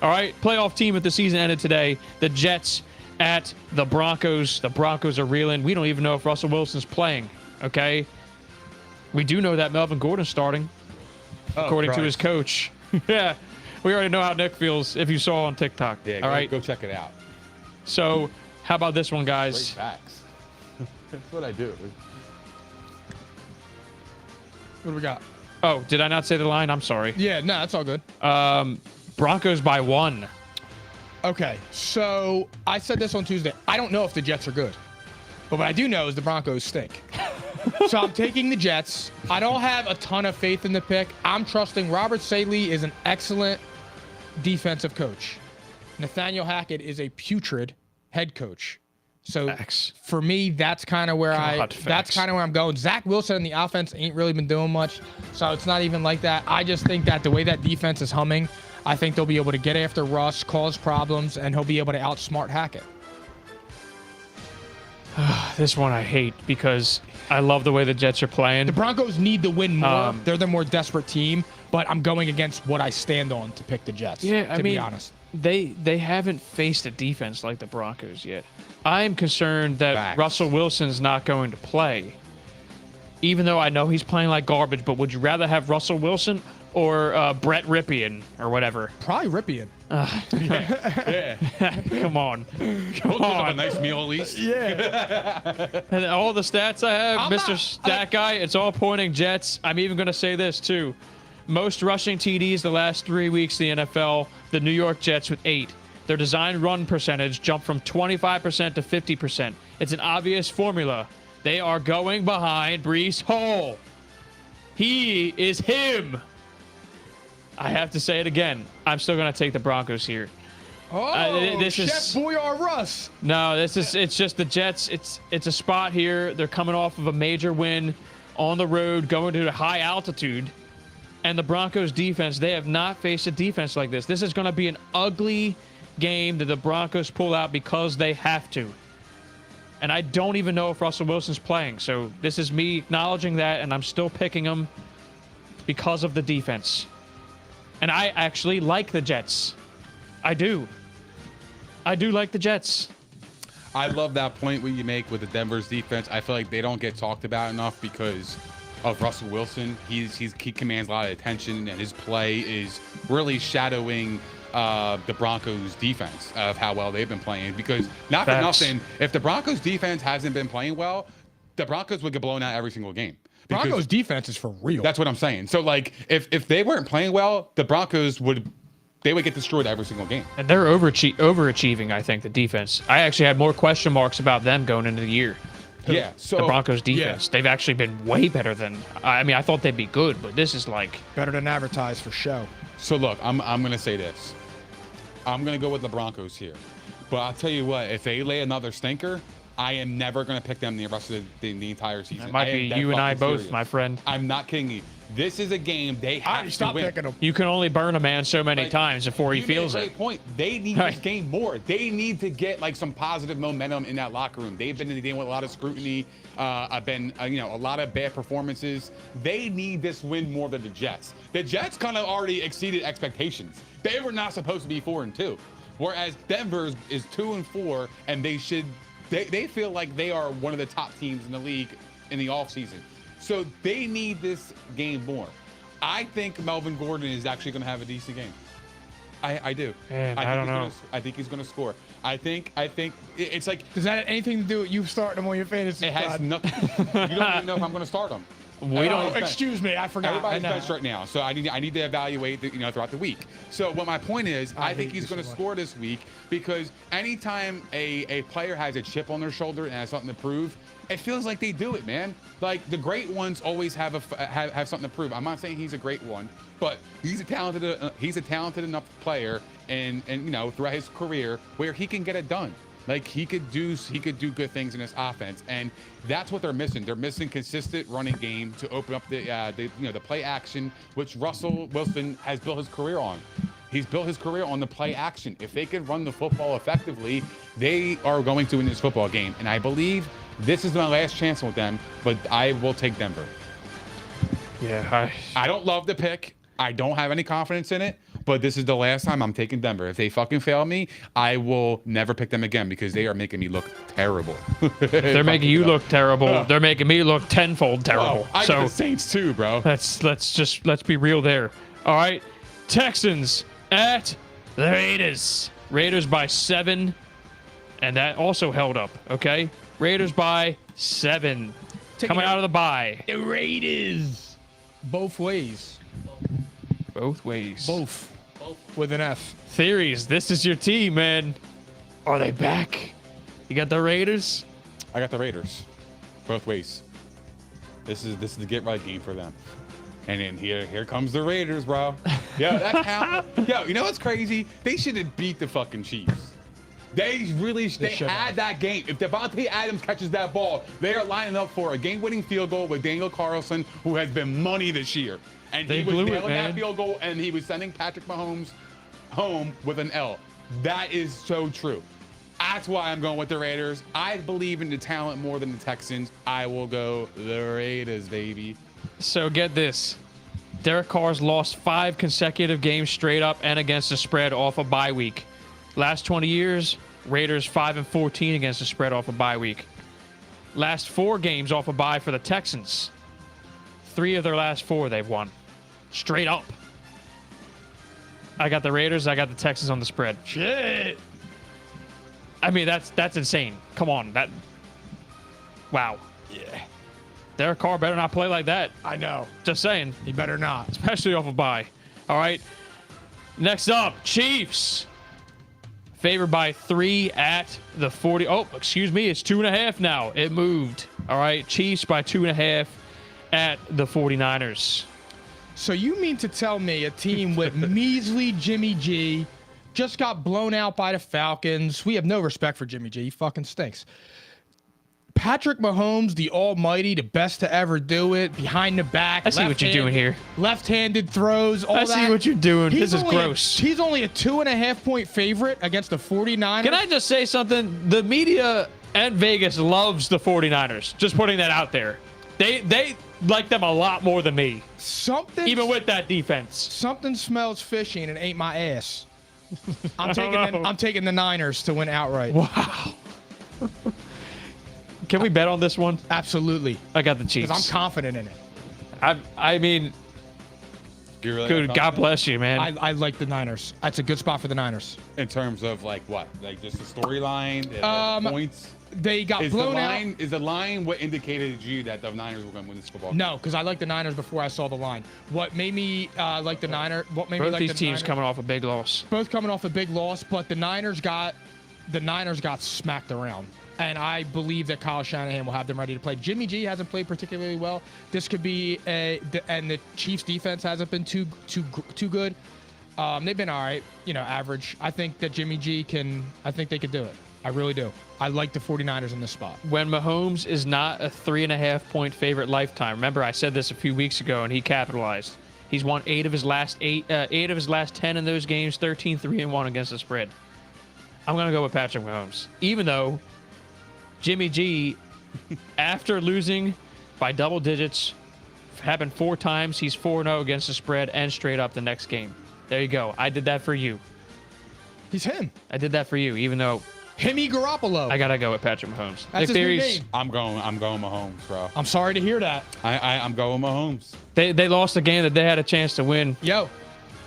All right. Playoff team if the season ended today. The Jets at the Broncos. The Broncos are reeling. We don't even know if Russell Wilson's playing. Okay. We do know that Melvin Gordon's starting, according to his coach. Yeah. We already know how Nick feels if you saw on TikTok. Yeah, all right. Go check it out. So, how about this one, guys? Great facts. That's what I do. What do we got? Oh, did I not say the line? I'm sorry. Yeah, no, that's all good. Broncos by 1. Okay, so I said this on Tuesday. I don't know if the Jets are good, but what I do know is the Broncos stink. So I'm taking the Jets. I don't have a ton of faith in the pick. I'm trusting Robert Saleh is an excellent defensive coach. Nathaniel Hackett is a putrid head coach. So Facts. For me, that's kind of where I'm going. Zach Wilson in the offense ain't really been doing much, so it's not even like that. I just think that the way that defense is humming, I think they'll be able to get after Russ, cause problems, and he'll be able to outsmart Hackett. This one I hate because I love the way the Jets are playing. The Broncos need to win more. Um, They're the more desperate team, but I'm going against what I stand on to pick the Jets. Yeah, I to mean, be honest. they haven't faced a defense like the Broncos yet. I'm concerned that Facts. Russell Wilson's not going to play, even though I know he's playing like garbage. But would you rather have Russell Wilson or Brett Ripien or whatever? Probably Ripien. Yeah. Come on. We'll cook up a nice meal at least. And all the stats I have, I'm Mr. not- Stat Guy, it's all pointing Jets. I'm even going to say this, too. Most rushing TDs the last 3 weeks in the NFL, the New York Jets with 8. Their design run percentage jumped from 25% to 50%. It's an obvious formula. They are going behind Breece Hall. He is him. I have to say it again. I'm still going to take the Broncos here. Oh, this Chef is- Boya-Russ. No, it's just the Jets. It's a spot here. They're coming off of a major win on the road, going to a high altitude. And the Broncos defense, they have not faced a defense like this. This is going to be an ugly game that the Broncos pull out because they have to. And I don't even know if Russell Wilson's playing. So this is me acknowledging that, and I'm still picking him because of the defense. And I actually like the Jets. I do. I do like the Jets. I love that point what you make with the Denver's defense. I feel like they don't get talked about enough because of Russell Wilson. He commands a lot of attention, and his play is really shadowing the Broncos defense of how well they've been playing. Because not for Facts. nothing, if the Broncos defense hasn't been playing well, the Broncos would get blown out every single game. Because Broncos defense is for real. that's what I'm saying. So like if they weren't playing well, the Broncos would get destroyed every single game. And they're overachieving, I think, the defense. I actually had more question marks about them going into the year. Yeah. So The Broncos defense. They've actually been way better than, I mean, I thought they'd be good, but this is like, better than advertised for show. So look, I'm gonna say this. I'm gonna go with the Broncos here, but I'll tell you what: if they lay another stinker, I am never gonna pick them the rest of the entire season. it might I am be that you and I fucking both, serious. my friend. I'm not kidding you. This is a game they have to Stop win. picking them. You can only burn a man so many Like, times before he you made a feels great it. point. They need Right. this game more. They need to get like some positive momentum in that locker room. They've been dealing with a lot of scrutiny. I've been, a lot of bad performances. They need this win more than the Jets. The Jets kind of already exceeded expectations. They were not supposed to be 4-2, whereas Denver is 2-4, and they feel like they are one of the top teams in the league in the offseason. So they need this game more. I think Melvin Gordon is actually going to have a decent game. I do. Man, I think don't he's know. gonna- I think he's going to score. I think it's like Does that have anything to do with you starting them on your fantasy it has squad? nothing. You don't even know if I'm going to start him. We don't. Excuse me, I forgot. Everybody's I know. benched right now, so I need to evaluate throughout the week. So what my point is, I think hate he's you going to so much. score this week because anytime a player has a chip on their shoulder and has something to prove, it feels like they do it, man. Like the great ones always have have something to prove. I'm not saying he's a great one, but he's a talented enough player, and throughout his career where he can get it done. Like he could do good things in this offense, and that's what they're missing. They're missing consistent running game to open up the play action, which Russell Wilson has built his career on. He's built his career on the play action. If they can run the football effectively, they are going to win this football game. And I believe this is my last chance with them, but I will take Denver. Yeah, I don't love the pick. I don't have any confidence in it, but this is the last time I'm taking Denver. If they fucking fail me, I will never pick them again because they are making me look terrible. they're making you look terrible. They're making me look tenfold terrible. I So got the Saints too, bro. let's be real there. All right, Texans at the Raiders. Raiders by 7, and that also held up. Okay, Raiders by 7, coming out of the bye. The Raiders. Both ways. Both ways. Both. With an F. Theories. This is your team, man. Are they back? You got the Raiders. I got the Raiders, both ways. This is the get right game for them. And then here comes the Raiders, bro. Yo, that's how. Yo, you know what's crazy? They should have beat the fucking Chiefs. They should had have. that game. If Devontae Adams catches that ball, they are lining up for a game-winning field goal with Daniel Carlson, who has been money this year. And They he was blew it, nailing that man. field goal, and he was sending Patrick Mahomes home with an L. That is so true. That's why I'm going with the Raiders. I believe in the talent more than the Texans. I will go the Raiders, baby. So get this. Derek Carr's lost 5 consecutive games straight up and against the spread off a bye week. Last 20 years, Raiders 5-14 against the spread off a bye week. Last 4 games off a bye for the Texans. 3 of their last 4 they've won. Straight up. I got the Raiders. I got the Texans on the spread. Shit. I mean, that's insane. Come on. Wow. Yeah. Derek Carr better not play like that. I know. Just saying. He better not. Especially off a bye. All right. Next up, Chiefs. Favored by 3 at the 40. Oh, excuse me. It's 2.5 now. It moved. All right. Chiefs by 2.5 at the 49ers. So you mean to tell me a team with measly Jimmy G just got blown out by the Falcons? We have no respect for Jimmy G. He fucking stinks. Patrick Mahomes, the almighty, the best to ever do it, behind the back. I see what you're doing here. Left-handed throws, all I that. see what you're doing. This is gross. He's only a 2.5-point favorite against the 49ers. Can I just say something? The media and Vegas loves the 49ers. Just putting that out there. They like them a lot more than me. Even with that defense. Something smells fishy and it ain't my ass. I'm taking the Niners to win outright. Wow. Can we bet on this one? Absolutely. I got the Chiefs. Because I'm confident in it. I mean, Really good. God bless you, man. I like the Niners. That's a good spot for the Niners. In terms of like what? Like just the storyline, the points? They got blown out. Is the line what indicated to you that the Niners were going to win this football game? No, because I liked the Niners before I saw the line. What made me like the Niners? What made me Both like these the teams Niners? coming off a big loss. Both coming off a big loss, but the Niners got smacked around. And I believe that Kyle Shanahan will have them ready to play. Jimmy G hasn't played particularly well. This could be and the Chiefs defense hasn't been too good. They've been all right, average. I think that Jimmy G I think they could do it. I really do. I like the 49ers in this spot. When Mahomes is not a 3.5-point favorite lifetime, remember I said this a few weeks ago and he capitalized. He's won 8 of his last 10 in those games, 13-3-1 against the spread. I'm going to go with Patrick Mahomes. Even though Jimmy G, after losing by double digits, happened 4 times, he's 4-0 against the spread and straight up the next game. There you go. I did that for you. He's him. I did that for you, even though Himmy Garoppolo. I gotta go with Patrick Mahomes. That's his new name. I'm going Mahomes, bro. I'm sorry to hear that. I'm going Mahomes. They lost a game that they had a chance to win. Yo,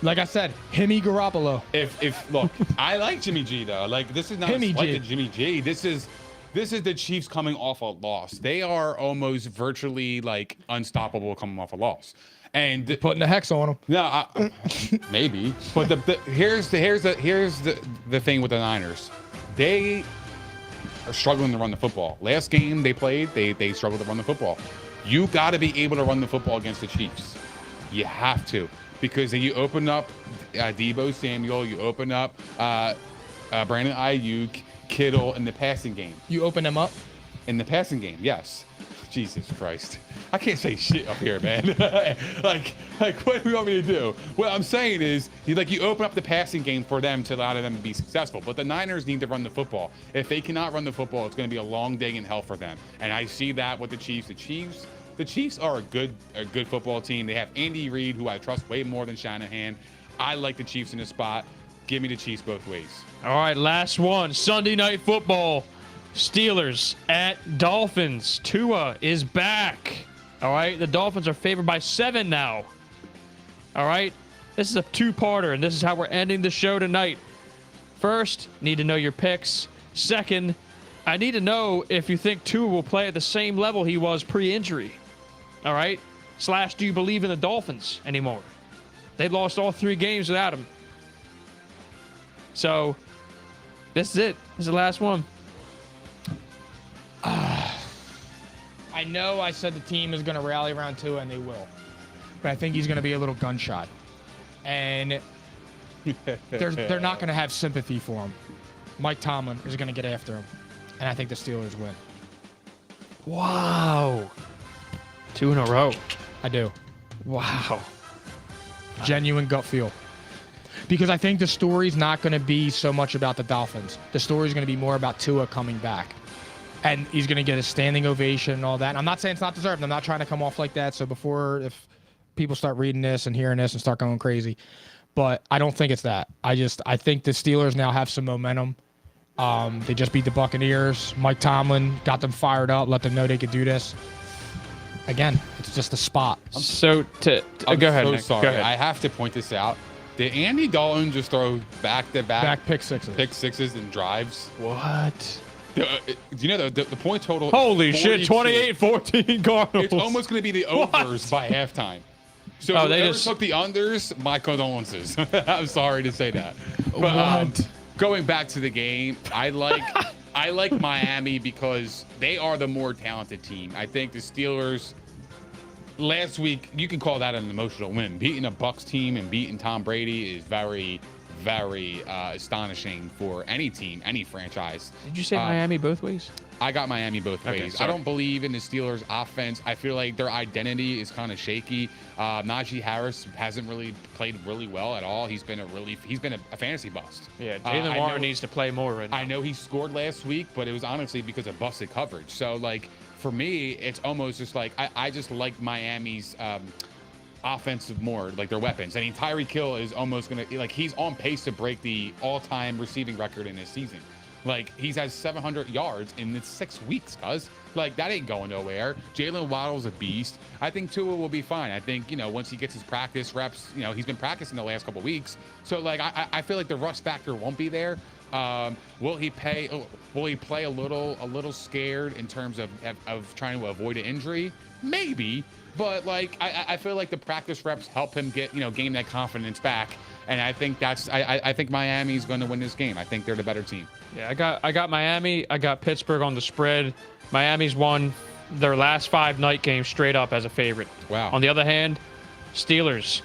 like I said, Himmy Garoppolo. If look, I like Jimmy G though. Like this is not Jimmy a slight G. to Jimmy G. This is the Chiefs coming off a loss. They are almost virtually like unstoppable coming off a loss. And Putting the hex on him. no, maybe. But here's the thing with the Niners. They are struggling to run the football. Last game they played, they struggled to run the football. You got to be able to run the football against the Chiefs. You have to, because then you open up Deebo Samuel, you open up Brandon Ayuk, Kittle in the passing game. You open them up? In the passing game, yes. Jesus Christ. I can't say shit up here, man. like, what do you want me to do? What I'm saying is, you open up the passing game for them to allow them to be successful. But the Niners need to run the football. If they cannot run the football, it's going to be a long day in hell for them. And I see that with the Chiefs. The Chiefs are a good football team. They have Andy Reid, who I trust way more than Shanahan. I like the Chiefs in this spot. Give me the Chiefs both ways. All right, last one. Sunday Night Football. Steelers at Dolphins. Tua is back. All right, the Dolphins are favored by 7 now. All right, this is a 2-parter, and this is how we're ending the show tonight. First, need to know your picks. Second, I need to know if you think Tua will play at the same level he was pre-injury. All right, / do you believe in the Dolphins anymore? They lost all 3 games without him. So, this is it. This is the last one. I know I said the team is going to rally around Tua, and they will. But I think he's going to be a little gunshot. And they're not going to have sympathy for him. Mike Tomlin is going to get after him. And I think the Steelers win. Wow. 2 in a row. I do. Wow. Genuine gut feel. Because I think the story's not going to be so much about the Dolphins. The story's going to be more about Tua coming back. And he's going to get a standing ovation and all that. And I'm not saying it's not deserved. I'm not trying to come off like that. So if people start reading this and hearing this and start going crazy. But I don't think it's that. I think the Steelers now have some momentum. They just beat the Buccaneers. Mike Tomlin got them fired up, let them know they could do this. Again, it's just a spot. I'm so sorry. Go ahead. I have to point this out. Did Andy Dalton just throw back pick sixes? Pick sixes and drives? What? Do you know the point total? Holy shit! 28-14 Cardinals. It's almost going to be the overs by halftime. So they whoever just took the unders, my condolences. I'm sorry to say that. But going back to the game, I like Miami because they are the more talented team. I think the Steelers last week, you can call that an emotional win. Beating a Bucs team and beating Tom Brady is very, very astonishing for any team, any franchise. Did you say Miami both ways? I got Miami both ways. Okay, sorry. I don't believe in the Steelers' offense. I feel like their identity is kind of shaky. Najee Harris hasn't really played really well at all. He's been a fantasy bust. Yeah, Jalen Warren needs to play more right now. I know he scored last week, but it was honestly because of busted coverage. So, like, for me, it's almost just like I just like Miami's offensive more, like their weapons. I mean, Tyreek Hill is almost going to, like, he's on pace to break the all-time receiving record in this season. Like, he's had 700 yards in the 6 weeks, cuz. Like, that ain't going nowhere. Jalen Waddle's a beast. I think Tua will be fine. I think, once he gets his practice reps, he's been practicing the last couple weeks. So, like, I feel like the rust factor won't be there. Will he play a little scared in terms of trying to avoid an injury? Maybe. But, like, I feel like the practice reps help him gain that confidence back. And I think I think Miami's going to win this game. I think they're the better team. Yeah, I got Miami. I got Pittsburgh on the spread. Miami's won their last 5 night games straight up as a favorite. Wow. On the other hand, Steelers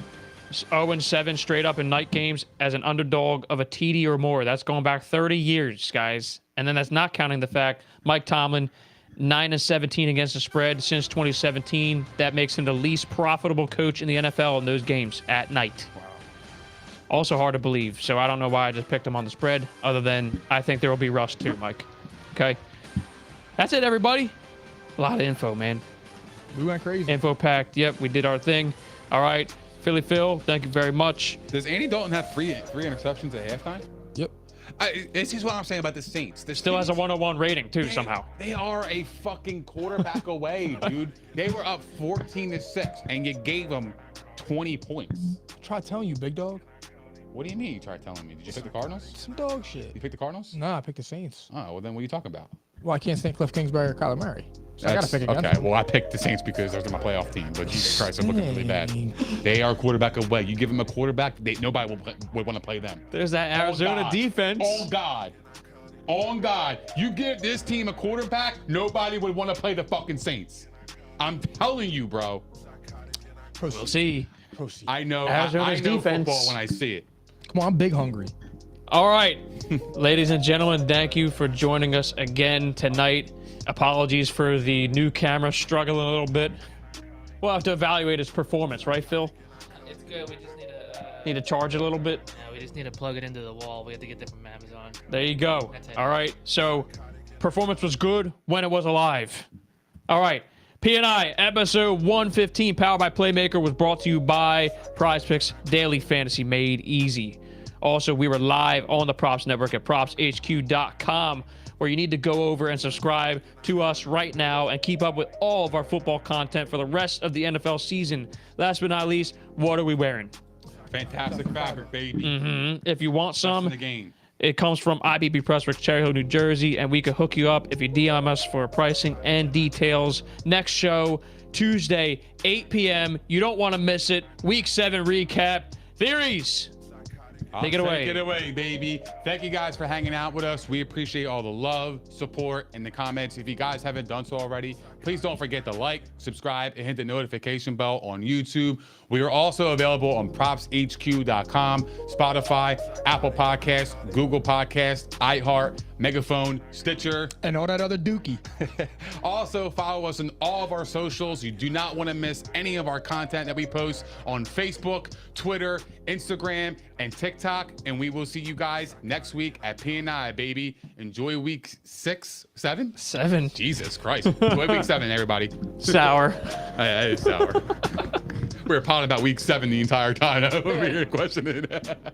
0-7 straight up in night games as an underdog of a TD or more. That's going back 30 years, guys. And then that's not counting the fact Mike Tomlin 9-17 against the spread since 2017. That makes him the least profitable coach in the NFL in those games at night. Wow. Also hard to believe. So I don't know why I just picked him on the spread, other than I think there will be rust too, Mike. Okay. That's it, everybody. A lot of info, man. We went crazy. Info packed. Yep, we did our thing. All right. Philly Phil, thank you very much. Does Andy Dalton have three interceptions at halftime? Yep. This is what I'm saying about the Saints. Still has a 101 rating, too, somehow. They are a fucking quarterback away, dude. They were up 14-6, and you gave them 20 points. Try telling you, big dog. What do you mean you tried telling me? Did you pick the Cardinals? Some dog shit. You picked the Cardinals? No, I picked the Saints. Oh, well, then what are you talking about? Well, I can't stand Cliff Kingsbury or Kyler Murray. So I got to pick against Okay, well, I picked the Saints because those are my playoff team, but Jesus Christ, they're looking really bad. They are quarterback away. You give them a quarterback, nobody would want to play them. There's that Arizona defense. Oh, God. On God. You give this team a quarterback, nobody would want to play the fucking Saints. I'm telling you, bro. Proceed. We'll see. Proceed. I know. Arizona's I know defense. football when I see it. Come on, I'm big hungry. All right. Ladies and gentlemen, thank you for joining us again tonight. Apologies for the new camera struggling a little bit. We'll have to evaluate its performance, right, Phil? It's good. We just need to charge it a little bit. We just need to plug it into the wall. We have to get that from Amazon. There you go. That's it. All right. So, performance was good when it was alive. All right. P&I episode 115, powered by Playmaker, was brought to you by Prize Picks Daily Fantasy Made Easy. Also, we were live on the Props Network at propshq.com, where you need to go over and subscribe to us right now and keep up with all of our football content for the rest of the NFL season. Last but not least, what are we wearing? Fantastic fabric, baby. If you want some, In the game. it comes from IBB Pressworks, Cherry Hill, New Jersey, and we could hook you up if you DM us for pricing and details. Next show, Tuesday, 8 p.m. You don't want to miss it. Week 7 recap. Theories. Take it away. Take it away, baby. Thank you guys for hanging out with us. We appreciate all the love, support, and the comments. If you guys haven't done so already, please don't forget to like, subscribe, and hit the notification bell on YouTube. We are also available on propshq.com, Spotify, Apple Podcasts, Google Podcasts, iHeart, Megaphone, Stitcher, And all that other dookie. Also, follow us on all of our socials. You do not want to miss any of our content that we post on Facebook, Twitter, Instagram, and TikTok. And we will see you guys next week at P&I, baby. Enjoy week 6, 7? 7. Jesus Christ. Enjoy week 7, everybody. Sour. That is sour. We were potting about week 7 the entire time. Over here questioning.